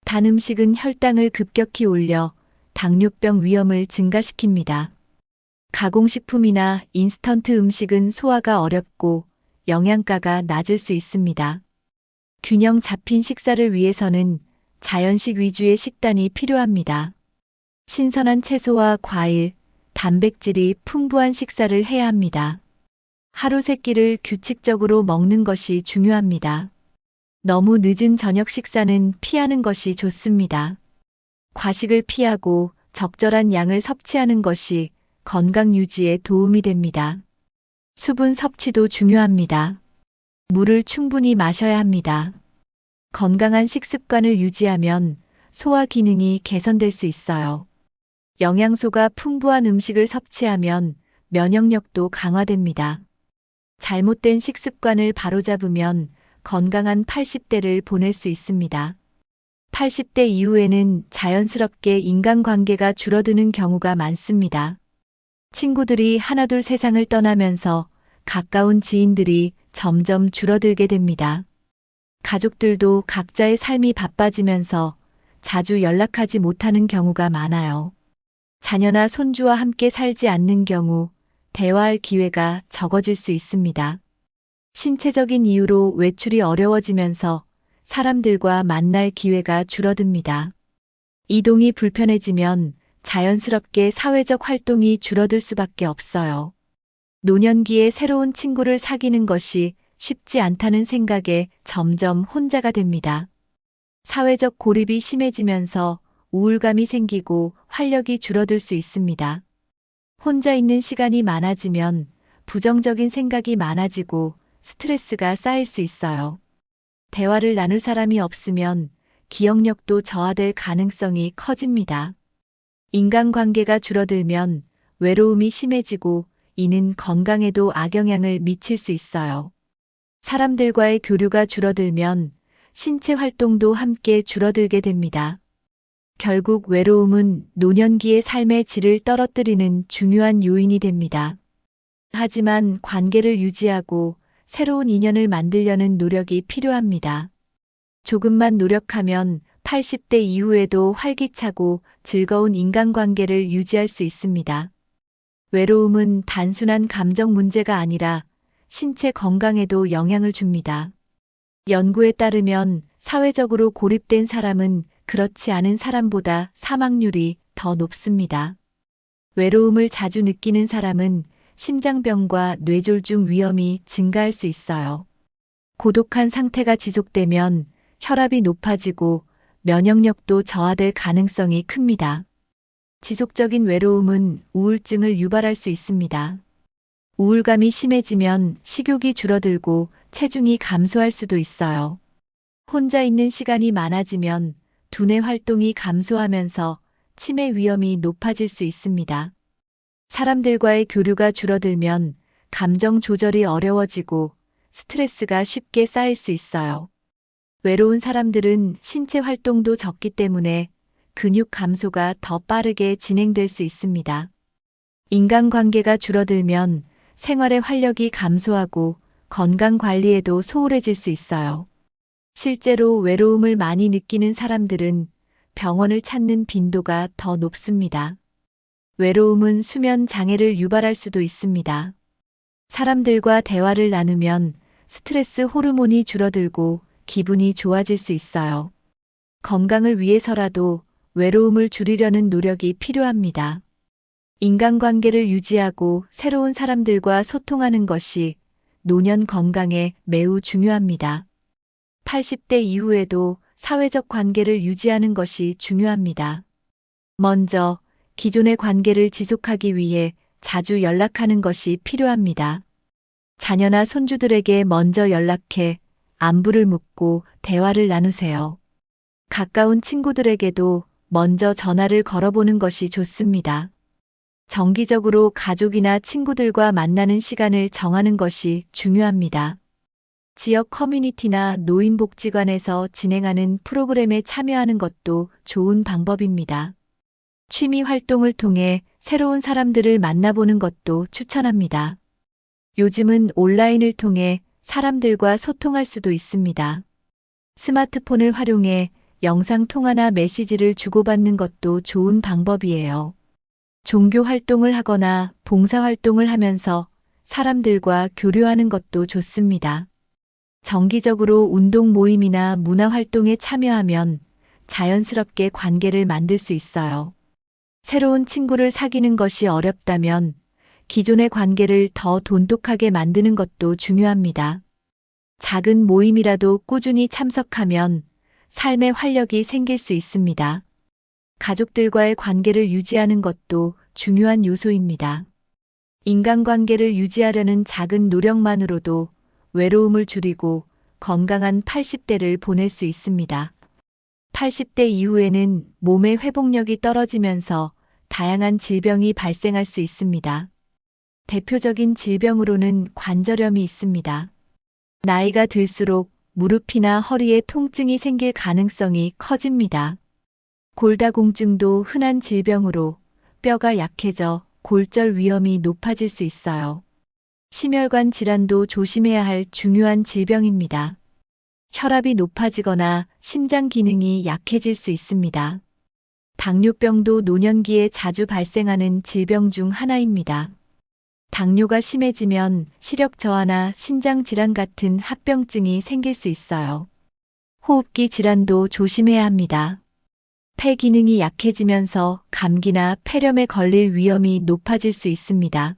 단 음식은 혈당을 급격히 올려 당뇨병 위험을 증가시킵니다. 가공식품이나 인스턴트 음식은 소화가 어렵고 영양가가 낮을 수 있습니다. 균형 잡힌 식사를 위해서는 자연식 위주의 식단이 필요합니다. 신선한 채소와 과일, 단백질이 풍부한 식사를 해야 합니다. 하루 3끼를 규칙적으로 먹는 것이 중요합니다. 너무 늦은 저녁 식사는 피하는 것이 좋습니다. 과식을 피하고 적절한 양을 섭취하는 것이 건강 유지에 도움이 됩니다. 수분 섭취도 중요합니다. 물을 충분히 마셔야 합니다. 건강한 식습관을 유지하면 소화 기능이 개선될 수 있어요. 영양소가 풍부한 음식을 섭취하면 면역력도 강화됩니다. 잘못된 식습관을 바로잡으면 건강한 80대를 보낼 수 있습니다. 80대 이후에는 자연스럽게 인간관계가 줄어드는 경우가 많습니다. 친구들이 하나둘 세상을 떠나면서 가까운 지인들이 점점 줄어들게 됩니다. 가족들도 각자의 삶이 바빠지면서 자주 연락하지 못하는 경우가 많아요. 자녀나 손주와 함께 살지 않는 경우 대화할 기회가 적어질 수 있습니다. 신체적인 이유로 외출이 어려워지면서 사람들과 만날 기회가 줄어듭니다. 이동이 불편해지면 자연스럽게 사회적 활동이 줄어들 수밖에 없어요. 노년기에 새로운 친구를 사귀는 것이 쉽지 않다는 생각에 점점 혼자가 됩니다. 사회적 고립이 심해지면서 우울감이 생기고 활력이 줄어들 수 있습니다. 혼자 있는 시간이 많아지면 부정적인 생각이 많아지고 스트레스가 쌓일 수 있어요. 대화를 나눌 사람이 없으면 기억력도 저하될 가능성이 커집니다. 인간관계가 줄어들면 외로움이 심해지고 이는 건강에도 악영향을 미칠 수 있어요. 사람들과의 교류가 줄어들면 신체 활동도 함께 줄어들게 됩니다. 결국 외로움은 노년기의 삶의 질을 떨어뜨리는 중요한 요인이 됩니다. 하지만 관계를 유지하고 새로운 인연을 만들려는 노력이 필요합니다. 조금만 노력하면 80대 이후에도 활기차고 즐거운 인간관계를 유지할 수 있습니다. 외로움은 단순한 감정 문제가 아니라 신체 건강에도 영향을 줍니다. 연구에 따르면 사회적으로 고립된 사람은 그렇지 않은 사람보다 사망률이 더 높습니다. 외로움을 자주 느끼는 사람은 심장병과 뇌졸중 위험이 증가할 수 있어요. 고독한 상태가 지속되면 혈압이 높아지고 면역력도 저하될 가능성이 큽니다. 지속적인 외로움은 우울증을 유발할 수 있습니다. 우울감이 심해지면 식욕이 줄어들고 체중이 감소할 수도 있어요. 혼자 있는 시간이 많아지면 두뇌 활동이 감소하면서 치매 위험이 높아질 수 있습니다. 사람들과의 교류가 줄어들면 감정 조절이 어려워지고 스트레스가 쉽게 쌓일 수 있어요. 외로운 사람들은 신체 활동도 적기 때문에 근육 감소가 더 빠르게 진행될 수 있습니다. 인간관계가 줄어들면 생활의 활력이 감소하고 건강 관리에도 소홀해질 수 있어요. 실제로 외로움을 많이 느끼는 사람들은 병원을 찾는 빈도가 더 높습니다. 외로움은 수면 장애를 유발할 수도 있습니다. 사람들과 대화를 나누면 스트레스 호르몬이 줄어들고 기분이 좋아질 수 있어요. 건강을 위해서라도 외로움을 줄이려는 노력이 필요합니다. 인간관계를 유지하고 새로운 사람들과 소통하는 것이 노년 건강에 매우 중요합니다. 80대 이후에도 사회적 관계를 유지하는 것이 중요합니다. 먼저 기존의 관계를 지속하기 위해 자주 연락하는 것이 필요합니다. 자녀나 손주들에게 먼저 연락해 안부를 묻고 대화를 나누세요. 가까운 친구들에게도 먼저 전화를 걸어보는 것이 좋습니다. 정기적으로 가족이나 친구들과 만나는 시간을 정하는 것이 중요합니다. 지역 커뮤니티나 노인복지관에서 진행하는 프로그램에 참여하는 것도 좋은 방법입니다. 취미 활동을 통해 새로운 사람들을 만나보는 것도 추천합니다. 요즘은 온라인을 통해 사람들과 소통할 수도 있습니다. 스마트폰을 활용해 영상통화나 메시지를 주고받는 것도 좋은 방법이에요. 종교 활동을 하거나 봉사 활동을 하면서 사람들과 교류하는 것도 좋습니다. 정기적으로 운동 모임이나 문화 활동에 참여하면 자연스럽게 관계를 만들 수 있어요. 새로운 친구를 사귀는 것이 어렵다면 기존의 관계를 더 돈독하게 만드는 것도 중요합니다. 작은 모임이라도 꾸준히 참석하면 삶의 활력이 생길 수 있습니다. 가족들과의 관계를 유지하는 것도 중요한 요소입니다. 인간관계를 유지하려는 작은 노력만으로도 외로움을 줄이고 건강한 80대를 보낼 수 있습니다. 80대 이후에는 몸의 회복력이 떨어지면서 다양한 질병이 발생할 수 있습니다. 대표적인 질병으로는 관절염이 있습니다. 나이가 들수록 무릎이나 허리에 통증이 생길 가능성이 커집니다. 골다공증도 흔한 질병으로 뼈가 약해져 골절 위험이 높아질 수 있어요. 심혈관 질환도 조심해야 할 중요한 질병입니다. 혈압이 높아지거나 심장 기능이 약해질 수 있습니다. 당뇨병도 노년기에 자주 발생하는 질병 중 하나입니다. 당뇨가 심해지면 시력 저하나 신장 질환 같은 합병증이 생길 수 있어요. 호흡기 질환도 조심해야 합니다. 폐 기능이 약해지면서 감기나 폐렴에 걸릴 위험이 높아질 수 있습니다.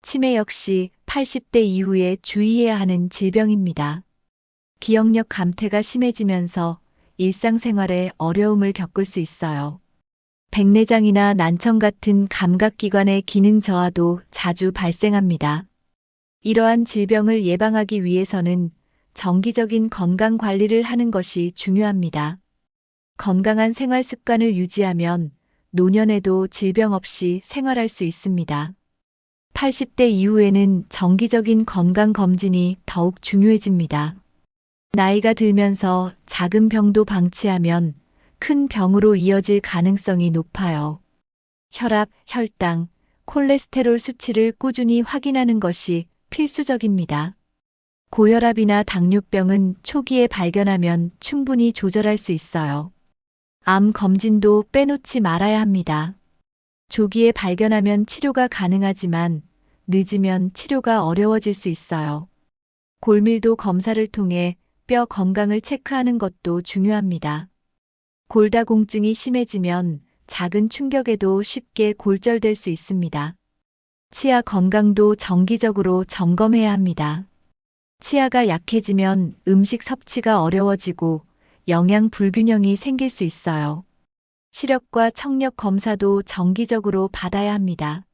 치매 역시 80대 이후에 주의해야 하는 질병입니다. 기억력 감퇴가 심해지면서 일상생활에 어려움을 겪을 수 있어요. 백내장이나 난청 같은 감각기관의 기능 저하도 자주 발생합니다. 이러한 질병을 예방하기 위해서는 정기적인 건강 관리를 하는 것이 중요합니다. 건강한 생활 습관을 유지하면 노년에도 질병 없이 생활할 수 있습니다. 80대 이후에는 정기적인 건강 검진이 더욱 중요해집니다. 나이가 들면서 작은 병도 방치하면 큰 병으로 이어질 가능성이 높아요. 혈압, 혈당, 콜레스테롤 수치를 꾸준히 확인하는 것이 필수적입니다. 고혈압이나 당뇨병은 초기에 발견하면 충분히 조절할 수 있어요. 암 검진도 빼놓지 말아야 합니다. 조기에 발견하면 치료가 가능하지만 늦으면 치료가 어려워질 수 있어요. 골밀도 검사를 통해 뼈 건강을 체크하는 것도 중요합니다. 골다공증이 심해지면 작은 충격에도 쉽게 골절될 수 있습니다. 치아 건강도 정기적으로 점검해야 합니다. 치아가 약해지면 음식 섭취가 어려워지고 영양 불균형이 생길 수 있어요. 시력과 청력 검사도 정기적으로 받아야 합니다.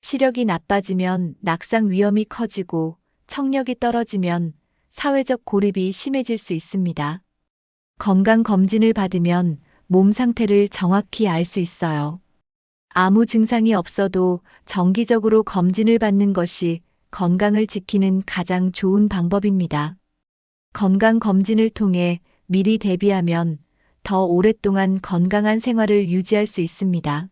시력이 나빠지면 낙상 위험이 커지고 청력이 떨어지면 사회적 고립이 심해질 수 있습니다. 건강 검진을 받으면 몸 상태를 정확히 알 수 있어요. 아무 증상이 없어도 정기적으로 검진을 받는 것이 건강을 지키는 가장 좋은 방법입니다. 건강 검진을 통해 미리 대비하면 더 오랫동안 건강한 생활을 유지할 수 있습니다.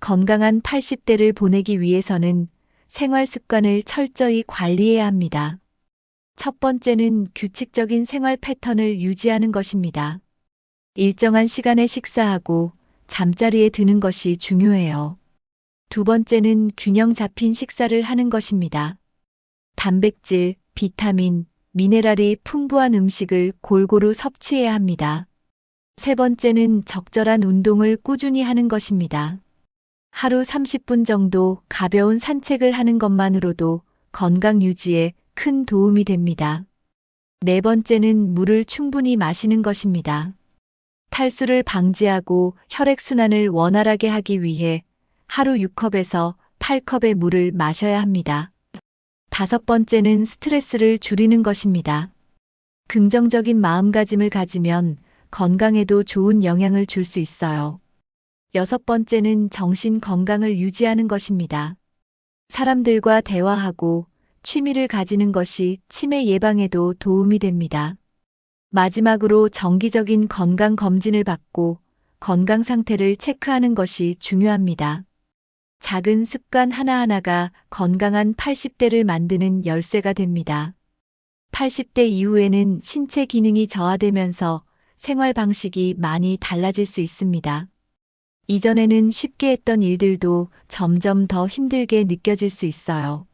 건강한 80대를 보내기 위해서는 생활 습관을 철저히 관리해야 합니다. 첫 번째는 규칙적인 생활 패턴을 유지하는 것입니다. 일정한 시간에 식사하고 잠자리에 드는 것이 중요해요. 두 번째는 균형 잡힌 식사를 하는 것입니다. 단백질, 비타민, 미네랄이 풍부한 음식을 골고루 섭취해야 합니다. 세 번째는 적절한 운동을 꾸준히 하는 것입니다. 하루 30분 정도 가벼운 산책을 하는 것만으로도 건강 유지에 큰 도움이 됩니다. 네 번째는 물을 충분히 마시는 것입니다. 탈수를 방지하고 혈액순환을 원활하게 하기 위해 하루 6컵에서 8컵의 물을 마셔야 합니다. 다섯 번째는 스트레스를 줄이는 것입니다. 긍정적인 마음가짐을 가지면 건강에도 좋은 영향을 줄 수 있어요. 여섯 번째는 정신 건강을 유지하는 것입니다. 사람들과 대화하고 취미를 가지는 것이 치매 예방에도 도움이 됩니다. 마지막으로 정기적인 건강 검진을 받고 건강 상태를 체크하는 것이 중요합니다. 작은 습관 하나하나가 건강한 80대를 만드는 열쇠가 됩니다. 80대 이후에는 신체 기능이 저하되면서 생활 방식이 많이 달라질 수 있습니다. 이전에는 쉽게 했던 일들도 점점 더 힘들게 느껴질 수 있어요.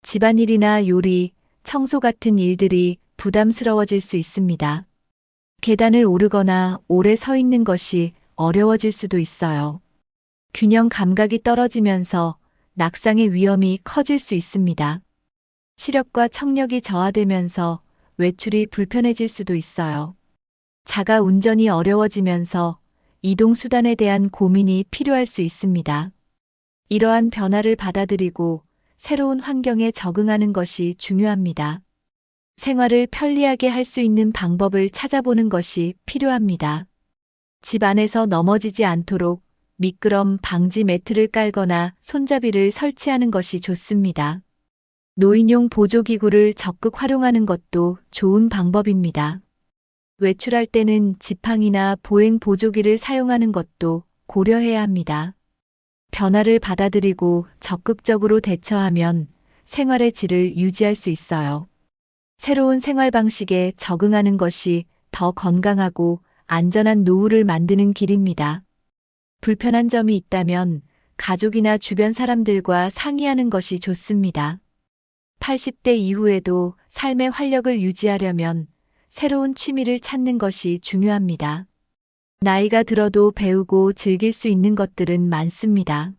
집안일이나 요리, 청소 같은 일들이 부담스러워질 수 있습니다. 계단을 오르거나 오래 서 있는 것이 어려워질 수도 있어요. 균형 감각이 떨어지면서 낙상의 위험이 커질 수 있습니다. 시력과 청력이 저하되면서 외출이 불편해질 수도 있어요. 자가 운전이 어려워지면서 이동수단에 대한 고민이 필요할 수 있습니다. 이러한 변화를 받아들이고 새로운 환경에 적응하는 것이 중요합니다. 생활을 편리하게 할 수 있는 방법을 찾아보는 것이 필요합니다. 집 안에서 넘어지지 않도록 미끄럼 방지 매트를 깔거나 손잡이를 설치하는 것이 좋습니다. 노인용 보조기구를 적극 활용하는 것도 좋은 방법입니다. 외출할 때는 지팡이나 보행 보조기를 사용하는 것도 고려해야 합니다. 변화를 받아들이고 적극적으로 대처하면 생활의 질을 유지할 수 있어요. 새로운 생활 방식에 적응하는 것이 더 건강하고 안전한 노후를 만드는 길입니다. 불편한 점이 있다면 가족이나 주변 사람들과 상의하는 것이 좋습니다. 80대 이후에도 삶의 활력을 유지하려면 새로운 취미를 찾는 것이 중요합니다. 나이가 들어도 배우고 즐길 수 있는 것들은 많습니다.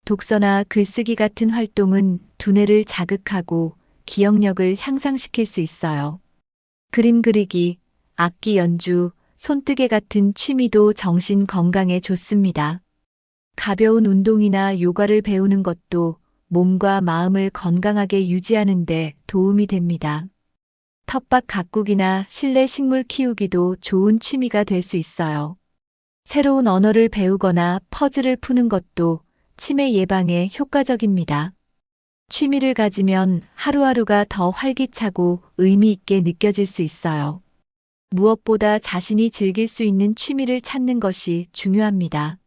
독서나 글쓰기 같은 활동은 두뇌를 자극하고 기억력을 향상시킬 수 있어요. 그림 그리기, 악기 연주, 손뜨개 같은 취미도 정신 건강에 좋습니다. 가벼운 운동이나 요가를 배우는 것도 몸과 마음을 건강하게 유지하는 데 도움이 됩니다. 텃밭 가꾸기나 실내 식물 키우기도 좋은 취미가 될 수 있어요. 새로운 언어를 배우거나 퍼즐을 푸는 것도 치매 예방에 효과적입니다. 취미를 가지면 하루하루가 더 활기차고 의미 있게 느껴질 수 있어요. 무엇보다 자신이 즐길 수 있는 취미를 찾는 것이 중요합니다.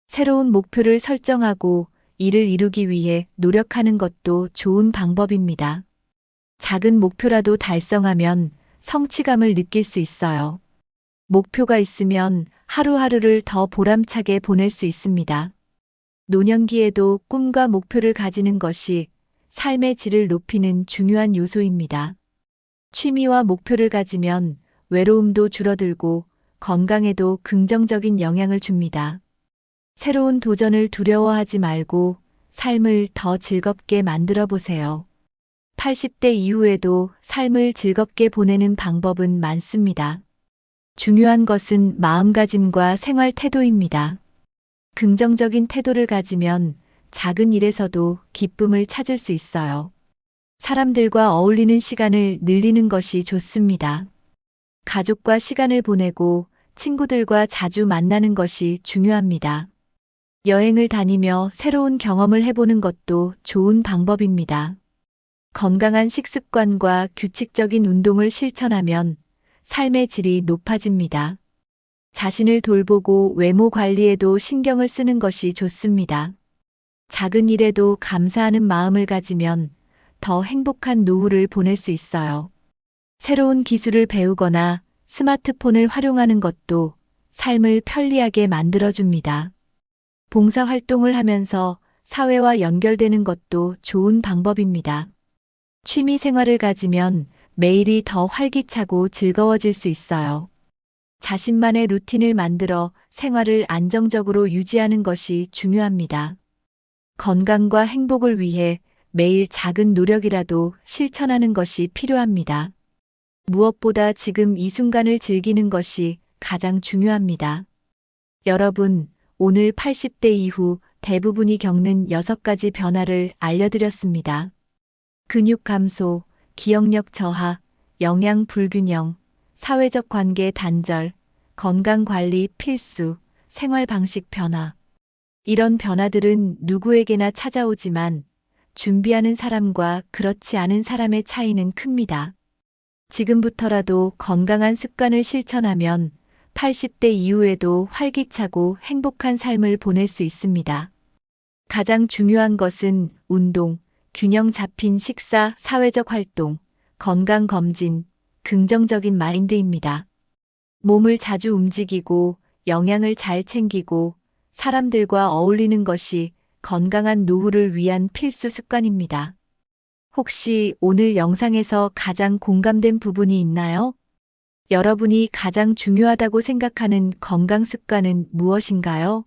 새로운 목표를 설정하고 이를 이루기 위해 노력하는 것도 좋은 방법입니다. 작은 목표라도 달성하면 성취감을 느낄 수 있어요. 목표가 있으면 하루하루를 더 보람차게 보낼 수 있습니다. 노년기에도 꿈과 목표를 가지는 것이 삶의 질을 높이는 중요한 요소입니다. 취미와 목표를 가지면 외로움도 줄어들고 건강에도 긍정적인 영향을 줍니다. 새로운 도전을 두려워하지 말고 삶을 더 즐겁게 만들어 보세요. 80대 이후에도 삶을 즐겁게 보내는 방법은 많습니다. 중요한 것은 마음가짐과 생활 태도입니다. 긍정적인 태도를 가지면 작은 일에서도 기쁨을 찾을 수 있어요. 사람들과 어울리는 시간을 늘리는 것이 좋습니다. 가족과 시간을 보내고 친구들과 자주 만나는 것이 중요합니다. 여행을 다니며 새로운 경험을 해보는 것도 좋은 방법입니다. 건강한 식습관과 규칙적인 운동을 실천하면 삶의 질이 높아집니다. 자신을 돌보고 외모 관리에도 신경을 쓰는 것이 좋습니다. 작은 일에도 감사하는 마음을 가지면 더 행복한 노후를 보낼 수 있어요. 새로운 기술을 배우거나 스마트폰을 활용하는 것도 삶을 편리하게 만들어줍니다. 봉사활동을 하면서 사회와 연결되는 것도 좋은 방법입니다. 취미 생활을 가지면 매일이 더 활기차고 즐거워질 수 있어요. 자신만의 루틴을 만들어 생활을 안정적으로 유지하는 것이 중요합니다. 건강과 행복을 위해 매일 작은 노력이라도 실천하는 것이 필요합니다. 무엇보다 지금 이 순간을 즐기는 것이 가장 중요합니다. 여러분, 오늘 80대 이후 대부분이 겪는 6가지 변화를 알려드렸습니다. 근육 감소, 기억력 저하, 영양 불균형, 사회적 관계 단절, 건강 관리 필수, 생활 방식 변화. 이런 변화들은 누구에게나 찾아오지만 준비하는 사람과 그렇지 않은 사람의 차이는 큽니다. 지금부터라도 건강한 습관을 실천하면 80대 이후에도 활기차고 행복한 삶을 보낼 수 있습니다. 가장 중요한 것은 운동, 균형 잡힌 식사, 사회적 활동, 건강검진, 긍정적인 마인드입니다. 몸을 자주 움직이고 영양을 잘 챙기고 사람들과 어울리는 것이 건강한 노후를 위한 필수 습관입니다. 혹시 오늘 영상에서 가장 공감된 부분이 있나요? 여러분이 가장 중요하다고 생각하는 건강 습관은 무엇인가요?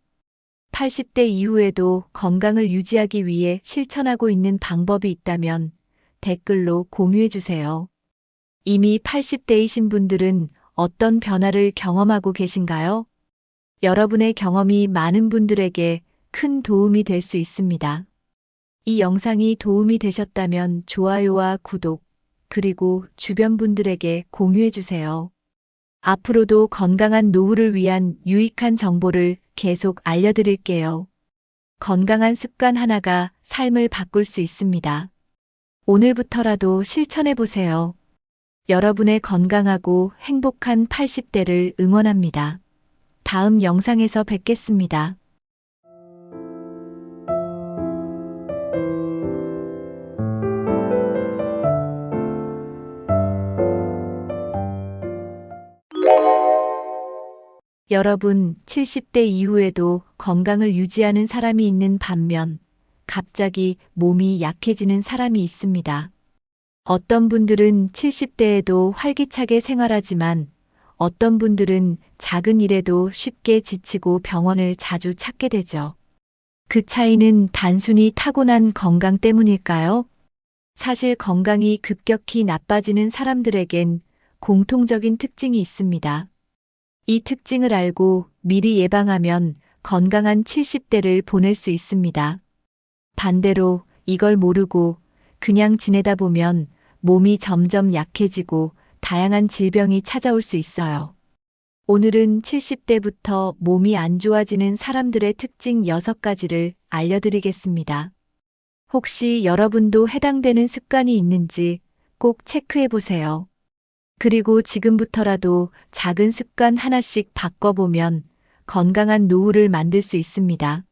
80대 이후에도 건강을 유지하기 위해 실천하고 있는 방법이 있다면 댓글로 공유해 주세요. 이미 80대이신 분들은 어떤 변화를 경험하고 계신가요? 여러분의 경험이 많은 분들에게 큰 도움이 될 수 있습니다. 이 영상이 도움이 되셨다면 좋아요와 구독, 그리고 주변 분들에게 공유해 주세요. 앞으로도 건강한 노후를 위한 유익한 정보를 계속 알려드릴게요. 건강한 습관 하나가 삶을 바꿀 수 있습니다. 오늘부터라도 실천해 보세요. 여러분의 건강하고 행복한 80대를 응원합니다. 다음 영상에서 뵙겠습니다. 여러분, 70대 이후에도 건강을 유지하는 사람이 있는 반면, 갑자기 몸이 약해지는 사람이 있습니다. 어떤 분들은 70대에도 활기차게 생활하지만, 어떤 분들은 작은 일에도 쉽게 지치고 병원을 자주 찾게 되죠. 그 차이는 단순히 타고난 건강 때문일까요? 사실 건강이 급격히 나빠지는 사람들에겐 공통적인 특징이 있습니다. 이 특징을 알고 미리 예방하면 건강한 70대를 보낼 수 있습니다. 반대로 이걸 모르고 그냥 지내다 보면 몸이 점점 약해지고 다양한 질병이 찾아올 수 있어요. 오늘은 70대부터 몸이 안 좋아지는 사람들의 특징 6가지를 알려드리겠습니다. 혹시 여러분도 해당되는 습관이 있는지 꼭 체크해 보세요. 그리고 지금부터라도 작은 습관 하나씩 바꿔보면 건강한 노후를 만들 수 있습니다.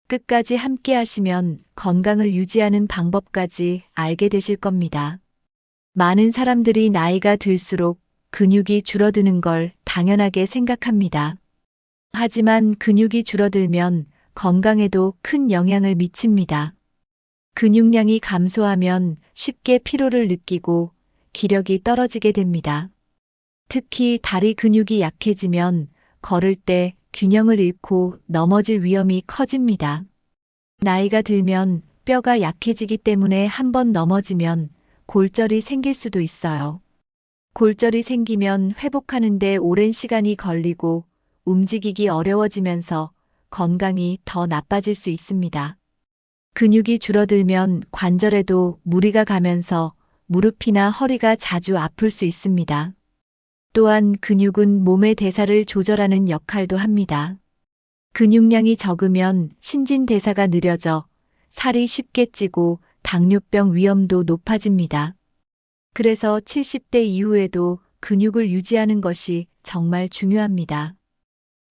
끝까지 함께 하시면 건강을 유지하는 방법까지 알게 되실 겁니다. 많은 사람들이 나이가 들수록 근육이 줄어드는 걸 당연하게 생각합니다. 하지만 근육이 줄어들면 건강에도 큰 영향을 미칩니다. 근육량이 감소하면 쉽게 피로를 느끼고 기력이 떨어지게 됩니다. 특히 다리 근육이 약해지면 걸을 때 균형을 잃고 넘어질 위험이 커집니다. 나이가 들면 뼈가 약해지기 때문에 한번 넘어지면 골절이 생길 수도 있어요. 골절이 생기면 회복하는데 오랜 시간이 걸리고 움직이기 어려워지면서 건강이 더 나빠질 수 있습니다. 근육이 줄어들면 관절에도 무리가 가면서 무릎이나 허리가 자주 아플 수 있습니다. 또한 근육은 몸의 대사를 조절하는 역할도 합니다. 근육량이 적으면 신진대사가 느려져 살이 쉽게 찌고 당뇨병 위험도 높아집니다. 그래서 70대 이후에도 근육을 유지하는 것이 정말 중요합니다.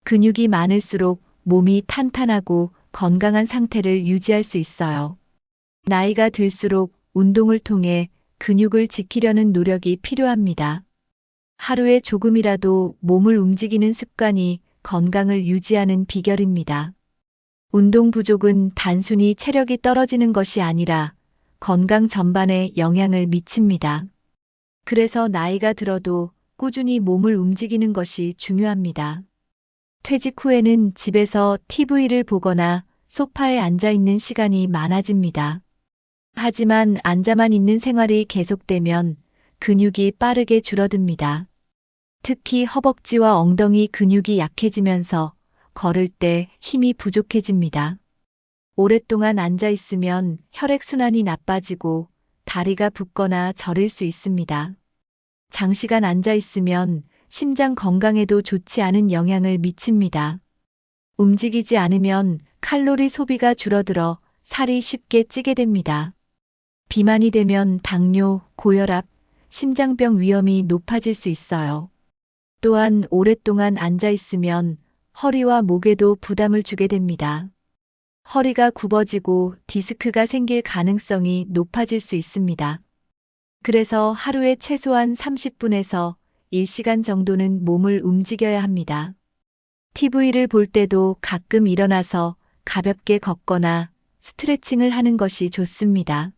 근육이 많을수록 몸이 탄탄하고 건강한 상태를 유지할 수 있어요. 나이가 들수록 운동을 통해 근육을 지키려는 노력이 필요합니다. 하루에 조금이라도 몸을 움직이는 습관이 건강을 유지하는 비결입니다. 운동 부족은 단순히 체력이 떨어지는 것이 아니라 건강 전반에 영향을 미칩니다. 그래서 나이가 들어도 꾸준히 몸을 움직이는 것이 중요합니다. 퇴직 후에는 집에서 TV를 보거나 소파에 앉아 있는 시간이 많아집니다. 하지만 앉아만 있는 생활이 계속되면 근육이 빠르게 줄어듭니다. 특히 허벅지와 엉덩이 근육이 약해지면서 걸을 때 힘이 부족해집니다. 오랫동안 앉아 있으면 혈액순환이 나빠지고 다리가 붓거나 저릴 수 있습니다. 장시간 앉아 있으면 심장 건강에도 좋지 않은 영향을 미칩니다. 움직이지 않으면 칼로리 소비가 줄어들어 살이 쉽게 찌게 됩니다. 비만이 되면 당뇨, 고혈압, 심장병 위험이 높아질 수 있어요. 또한 오랫동안 앉아 있으면 허리와 목에도 부담을 주게 됩니다. 허리가 굽어지고 디스크가 생길 가능성이 높아질 수 있습니다. 그래서 하루에 최소한 30분에서 1시간 정도는 몸을 움직여야 합니다. TV를 볼 때도 가끔 일어나서 가볍게 걷거나 스트레칭을 하는 것이 좋습니다.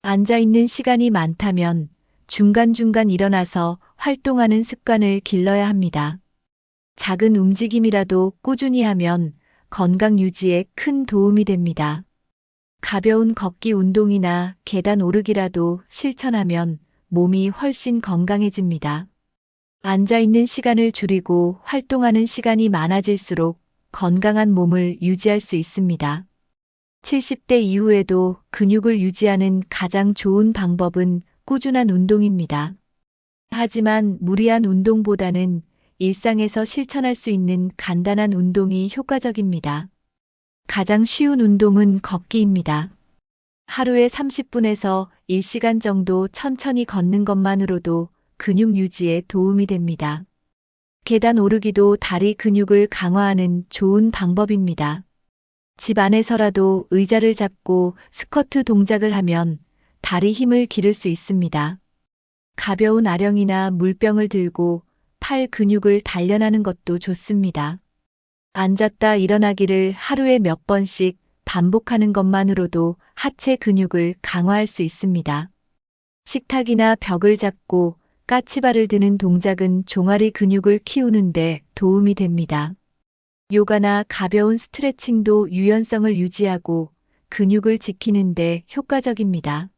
앉아 있는 시간이 많다면 중간중간 일어나서 활동하는 습관을 길러야 합니다. 작은 움직임이라도 꾸준히 하면 건강 유지에 큰 도움이 됩니다. 가벼운 걷기 운동이나 계단 오르기라도 실천하면 몸이 훨씬 건강해집니다. 앉아 있는 시간을 줄이고 활동하는 시간이 많아질수록 건강한 몸을 유지할 수 있습니다. 70대 이후에도 근육을 유지하는 가장 좋은 방법은 꾸준한 운동입니다. 하지만 무리한 운동보다는 일상에서 실천할 수 있는 간단한 운동이 효과적입니다. 가장 쉬운 운동은 걷기입니다. 하루에 30분에서 1시간 정도 천천히 걷는 것만으로도 근육 유지에 도움이 됩니다. 계단 오르기도 다리 근육을 강화하는 좋은 방법입니다. 집 안에서라도 의자를 잡고 스쿼트 동작을 하면 다리 힘을 기를 수 있습니다. 가벼운 아령이나 물병을 들고 팔 근육을 단련하는 것도 좋습니다. 앉았다 일어나기를 하루에 몇 번씩 반복하는 것만으로도 하체 근육을 강화할 수 있습니다. 식탁이나 벽을 잡고 까치발을 드는 동작은 종아리 근육을 키우는데 도움이 됩니다. 요가나 가벼운 스트레칭도 유연성을 유지하고 근육을 지키는데 효과적입니다.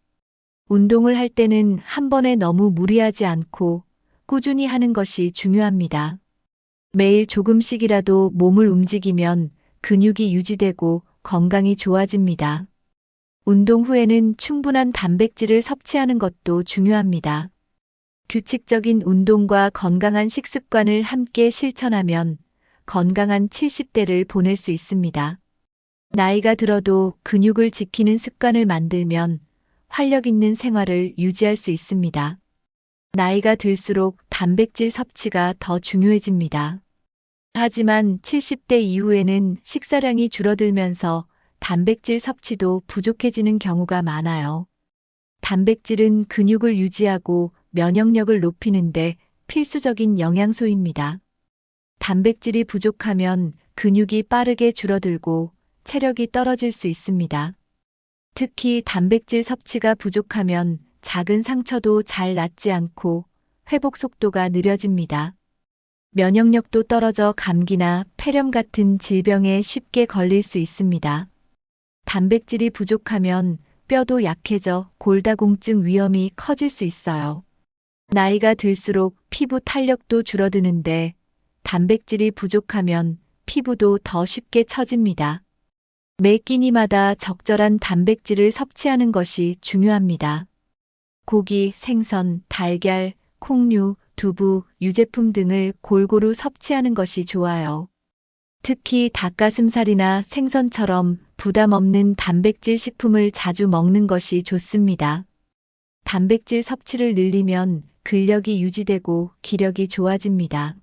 운동을 할 때는 한 번에 너무 무리하지 않고 꾸준히 하는 것이 중요합니다. 매일 조금씩이라도 몸을 움직이면 근육이 유지되고 건강이 좋아집니다. 운동 후에는 충분한 단백질을 섭취하는 것도 중요합니다. 규칙적인 운동과 건강한 식습관을 함께 실천하면 건강한 70대를 보낼 수 있습니다. 나이가 들어도 근육을 지키는 습관을 만들면 활력 있는 생활을 유지할 수 있습니다. 나이가 들수록 단백질 섭취가 더 중요해집니다. 하지만 70대 이후에는 식사량이 줄어들면서 단백질 섭취도 부족해지는 경우가 많아요. 단백질은 근육을 유지하고 면역력을 높이는데 필수적인 영양소입니다. 단백질이 부족하면 근육이 빠르게 줄어들고 체력이 떨어질 수 있습니다. 특히 단백질 섭취가 부족하면 작은 상처도 잘 낫지 않고 회복 속도가 느려집니다. 면역력도 떨어져 감기나 폐렴 같은 질병에 쉽게 걸릴 수 있습니다. 단백질이 부족하면 뼈도 약해져 골다공증 위험이 커질 수 있어요. 나이가 들수록 피부 탄력도 줄어드는데 단백질이 부족하면 피부도 더 쉽게 처집니다. 매 끼니마다 적절한 단백질을 섭취하는 것이 중요합니다. 고기, 생선, 달걀, 콩류, 두부, 유제품 등을 골고루 섭취하는 것이 좋아요. 특히 닭가슴살이나 생선처럼 부담 없는 단백질 식품을 자주 먹는 것이 좋습니다. 단백질 섭취를 늘리면 근력이 유지되고 기력이 좋아집니다.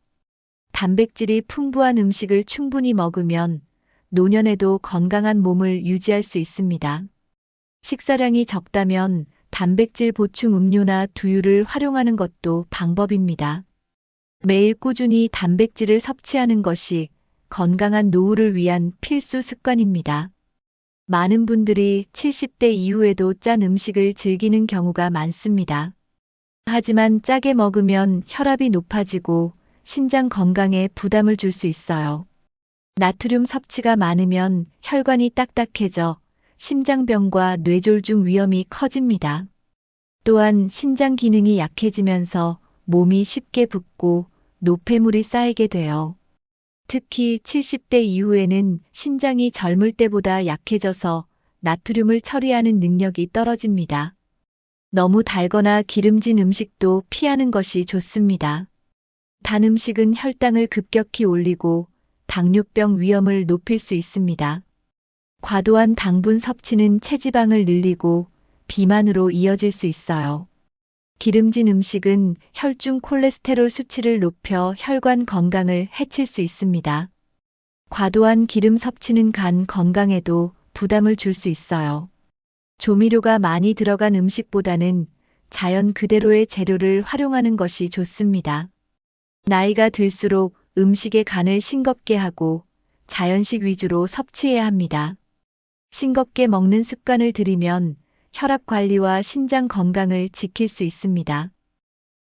단백질이 풍부한 음식을 충분히 먹으면 노년에도 건강한 몸을 유지할 수 있습니다. 식사량이 적다면 단백질 보충 음료나 두유를 활용하는 것도 방법입니다. 매일 꾸준히 단백질을 섭취하는 것이 건강한 노후를 위한 필수 습관입니다. 많은 분들이 70대 이후에도 짠 음식을 즐기는 경우가 많습니다. 하지만 짜게 먹으면 혈압이 높아지고 신장 건강에 부담을 줄 수 있어요. 나트륨 섭취가 많으면 혈관이 딱딱해져 심장병과 뇌졸중 위험이 커집니다. 또한 신장 기능이 약해지면서 몸이 쉽게 붓고 노폐물이 쌓이게 돼요. 특히 70대 이후에는 신장이 젊을 때보다 약해져서 나트륨을 처리하는 능력이 떨어집니다. 너무 달거나 기름진 음식도 피하는 것이 좋습니다. 단 음식은 혈당을 급격히 올리고 당뇨병 위험을 높일 수 있습니다. 과도한 당분 섭취는 체지방을 늘리고 비만으로 이어질 수 있어요. 기름진 음식은 혈중 콜레스테롤 수치를 높여 혈관 건강을 해칠 수 있습니다. 과도한 기름 섭취는 간 건강에도 부담을 줄 수 있어요. 조미료가 많이 들어간 음식보다는 자연 그대로의 재료를 활용하는 것이 좋습니다. 나이가 들수록 음식의 간을 싱겁게 하고 자연식 위주로 섭취해야 합니다. 싱겁게 먹는 습관을 들이면 혈압 관리와 신장 건강을 지킬 수 있습니다.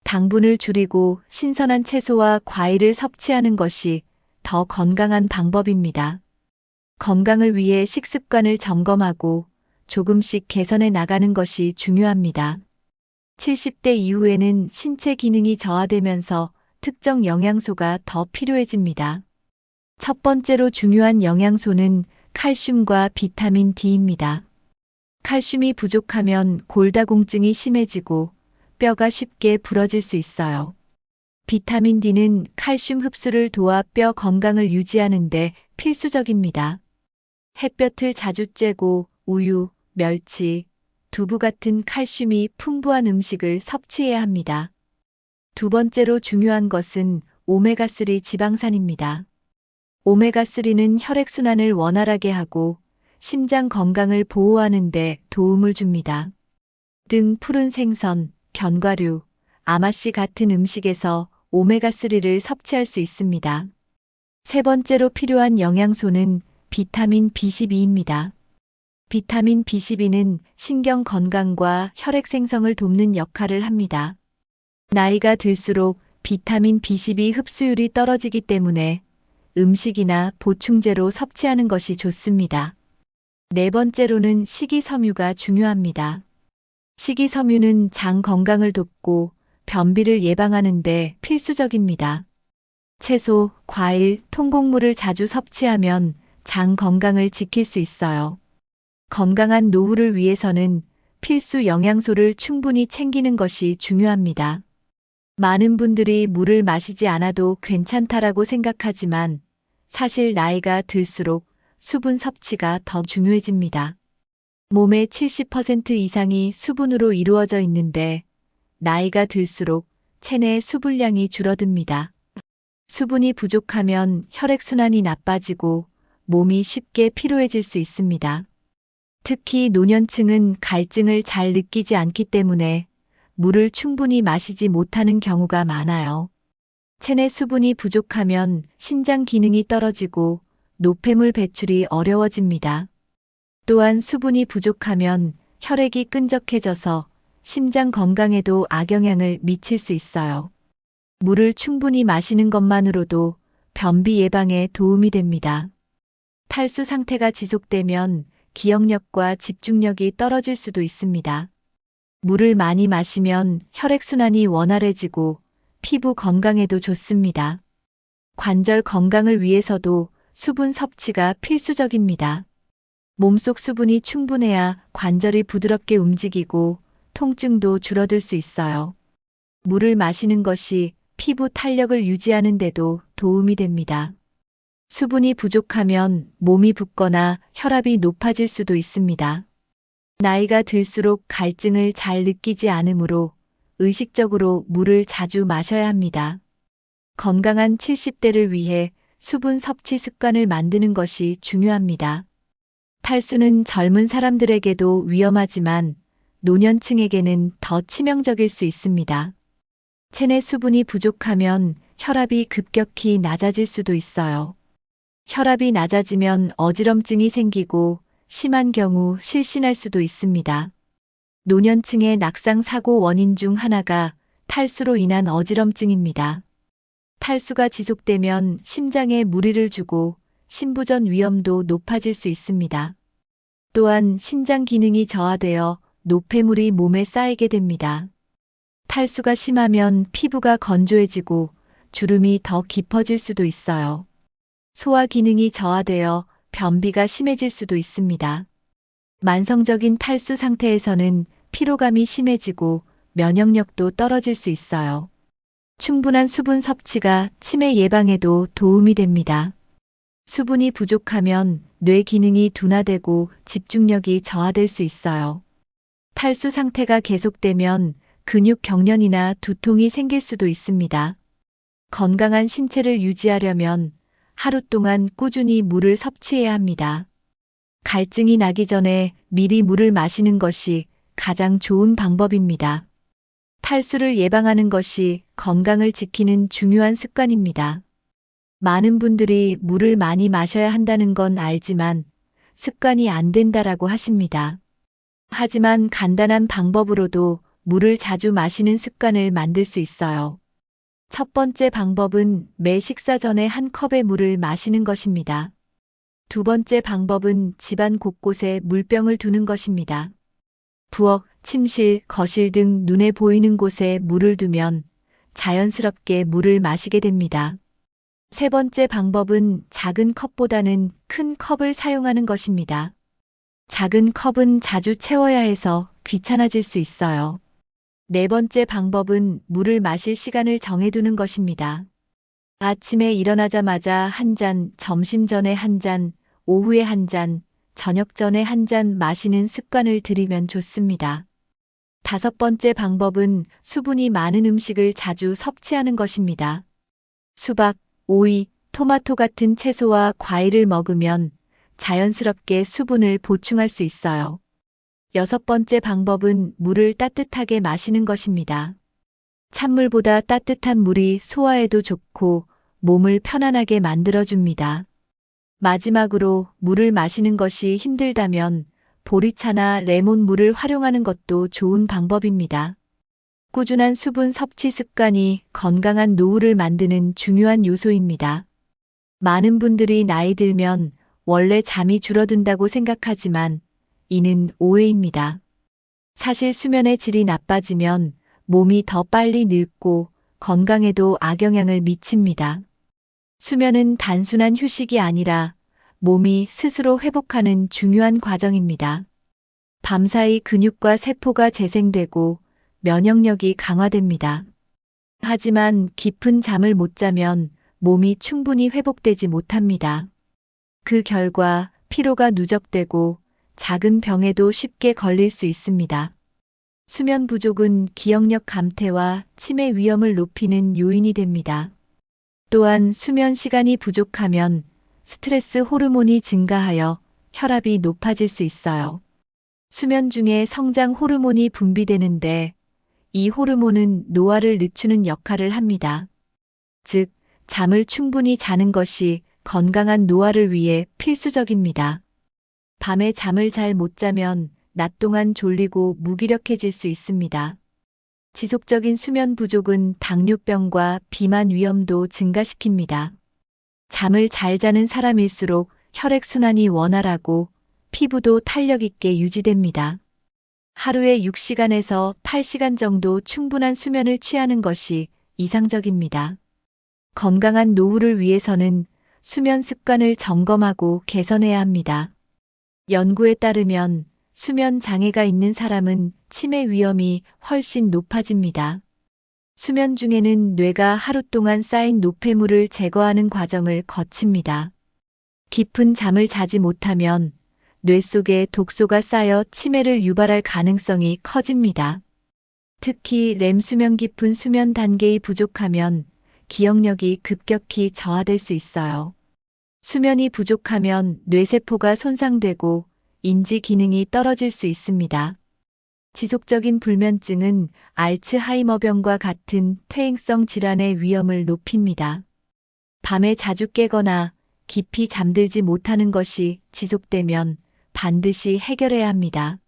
당분을 줄이고 신선한 채소와 과일을 섭취하는 것이 더 건강한 방법입니다. 건강을 위해 식습관을 점검하고 조금씩 개선해 나가는 것이 중요합니다. 70대 이후에는 신체 기능이 저하되면서 특정 영양소가 더 필요해집니다. 첫 번째로 중요한 영양소는 칼슘과 비타민 D입니다. 칼슘이 부족하면 골다공증이 심해지고 뼈가 쉽게 부러질 수 있어요. 비타민 D는 칼슘 흡수를 도와 뼈 건강을 유지하는 데 필수적입니다. 햇볕을 자주 쬐고 우유, 멸치, 두부 같은 칼슘이 풍부한 음식을 섭취해야 합니다. 두 번째로 중요한 것은 오메가3 지방산입니다. 오메가3는 혈액순환을 원활하게 하고 심장 건강을 보호하는 데 도움을 줍니다. 등 푸른 생선, 견과류, 아마씨 같은 음식에서 오메가3를 섭취할 수 있습니다. 세 번째로 필요한 영양소는 비타민 B12입니다. 비타민 B12는 신경 건강과 혈액 생성을 돕는 역할을 합니다. 나이가 들수록 비타민 B12 흡수율이 떨어지기 때문에 음식이나 보충제로 섭취하는 것이 좋습니다. 네 번째로는 식이섬유가 중요합니다. 식이섬유는 장 건강을 돕고 변비를 예방하는 데 필수적입니다. 채소, 과일, 통곡물을 자주 섭취하면 장 건강을 지킬 수 있어요. 건강한 노후를 위해서는 필수 영양소를 충분히 챙기는 것이 중요합니다. 많은 분들이 물을 마시지 않아도 괜찮다라고 생각하지만 사실 나이가 들수록 수분 섭취가 더 중요해집니다. 몸의 70% 이상이 수분으로 이루어져 있는데 나이가 들수록 체내 수분량이 줄어듭니다. 수분이 부족하면 혈액순환이 나빠지고 몸이 쉽게 피로해질 수 있습니다. 특히 노년층은 갈증을 잘 느끼지 않기 때문에 물을 충분히 마시지 못하는 경우가 많아요. 체내 수분이 부족하면 신장 기능이 떨어지고 노폐물 배출이 어려워집니다. 또한 수분이 부족하면 혈액이 끈적해져서 심장 건강에도 악영향을 미칠 수 있어요. 물을 충분히 마시는 것만으로도 변비 예방에 도움이 됩니다. 탈수 상태가 지속되면 기억력과 집중력이 떨어질 수도 있습니다. 물을 많이 마시면 혈액순환이 원활해지고 피부 건강에도 좋습니다. 관절 건강을 위해서도 수분 섭취가 필수적입니다. 몸속 수분이 충분해야 관절이 부드럽게 움직이고 통증도 줄어들 수 있어요. 물을 마시는 것이 피부 탄력을 유지하는 데도 도움이 됩니다. 수분이 부족하면 몸이 붓거나 혈압이 높아질 수도 있습니다. 나이가 들수록 갈증을 잘 느끼지 않으므로 의식적으로 물을 자주 마셔야 합니다. 건강한 70대를 위해 수분 섭취 습관을 만드는 것이 중요합니다. 탈수는 젊은 사람들에게도 위험하지만 노년층에게는 더 치명적일 수 있습니다. 체내 수분이 부족하면 혈압이 급격히 낮아질 수도 있어요. 혈압이 낮아지면 어지럼증이 생기고 심한 경우 실신할 수도 있습니다. 노년층의 낙상 사고 원인 중 하나가 탈수로 인한 어지럼증입니다. 탈수가 지속되면 심장에 무리를 주고 심부전 위험도 높아질 수 있습니다. 또한 신장 기능이 저하되어 노폐물이 몸에 쌓이게 됩니다. 탈수가 심하면 피부가 건조해지고 주름이 더 깊어질 수도 있어요. 소화 기능이 저하되어 변비가 심해질 수도 있습니다. 만성적인 탈수 상태에서는 피로감이 심해지고 면역력도 떨어질 수 있어요. 충분한 수분 섭취가 치매 예방에도 도움이 됩니다. 수분이 부족하면 뇌 기능이 둔화되고 집중력이 저하될 수 있어요. 탈수 상태가 계속되면 근육 경련이나 두통이 생길 수도 있습니다. 건강한 신체를 유지하려면 하루 동안 꾸준히 물을 섭취해야 합니다. 갈증이 나기 전에 미리 물을 마시는 것이 가장 좋은 방법입니다. 탈수를 예방하는 것이 건강을 지키는 중요한 습관입니다. 많은 분들이 물을 많이 마셔야 한다는 건 알지만 습관이 안 된다라고 하십니다. 하지만 간단한 방법으로도 물을 자주 마시는 습관을 만들 수 있어요. 첫 번째 방법은 매 식사 전에 한 컵의 물을 마시는 것입니다. 두 번째 방법은 집안 곳곳에 물병을 두는 것입니다. 부엌, 침실, 거실 등 눈에 보이는 곳에 물을 두면 자연스럽게 물을 마시게 됩니다. 세 번째 방법은 작은 컵보다는 큰 컵을 사용하는 것입니다. 작은 컵은 자주 채워야 해서 귀찮아질 수 있어요. 네 번째 방법은 물을 마실 시간을 정해두는 것입니다. 아침에 일어나자마자 한 잔, 점심 전에 한 잔, 오후에 한 잔, 저녁 전에 한 잔 마시는 습관을 들이면 좋습니다. 다섯 번째 방법은 수분이 많은 음식을 자주 섭취하는 것입니다. 수박, 오이, 토마토 같은 채소와 과일을 먹으면 자연스럽게 수분을 보충할 수 있어요. 여섯 번째 방법은 물을 따뜻하게 마시는 것입니다. 찬물보다 따뜻한 물이 소화에도 좋고 몸을 편안하게 만들어줍니다. 마지막으로 물을 마시는 것이 힘들다면 보리차나 레몬물을 활용하는 것도 좋은 방법입니다. 꾸준한 수분 섭취 습관이 건강한 노후를 만드는 중요한 요소입니다. 많은 분들이 나이 들면 원래 잠이 줄어든다고 생각하지만 이는 오해입니다. 사실 수면의 질이 나빠지면 몸이 더 빨리 늙고 건강에도 악영향을 미칩니다. 수면은 단순한 휴식이 아니라 몸이 스스로 회복하는 중요한 과정입니다. 밤사이 근육과 세포가 재생되고 면역력이 강화됩니다. 하지만 깊은 잠을 못 자면 몸이 충분히 회복되지 못합니다. 그 결과 피로가 누적되고 작은 병에도 쉽게 걸릴 수 있습니다. 수면 부족은 기억력 감퇴와 치매 위험을 높이는 요인이 됩니다. 또한 수면 시간이 부족하면 스트레스 호르몬이 증가하여 혈압이 높아질 수 있어요. 수면 중에 성장 호르몬이 분비되는데 이 호르몬은 노화를 늦추는 역할을 합니다. 즉, 잠을 충분히 자는 것이 건강한 노화를 위해 필수적입니다. 밤에 잠을 잘 못 자면 낮 동안 졸리고 무기력해질 수 있습니다. 지속적인 수면 부족은 당뇨병과 비만 위험도 증가시킵니다. 잠을 잘 자는 사람일수록 혈액순환이 원활하고 피부도 탄력 있게 유지됩니다. 하루에 6시간에서 8시간 정도 충분한 수면을 취하는 것이 이상적입니다. 건강한 노후를 위해서는 수면 습관을 점검하고 개선해야 합니다. 연구에 따르면 수면 장애가 있는 사람은 치매 위험이 훨씬 높아집니다. 수면 중에는 뇌가 하루 동안 쌓인 노폐물을 제거하는 과정을 거칩니다. 깊은 잠을 자지 못하면 뇌 속에 독소가 쌓여 치매를 유발할 가능성이 커집니다. 특히 렘 수면 깊은 수면 단계이 부족하면 기억력이 급격히 저하될 수 있어요. 수면이 부족하면 뇌세포가 손상되고 인지 기능이 떨어질 수 있습니다. 지속적인 불면증은 알츠하이머병과 같은 퇴행성 질환의 위험을 높입니다. 밤에 자주 깨거나 깊이 잠들지 못하는 것이 지속되면 반드시 해결해야 합니다.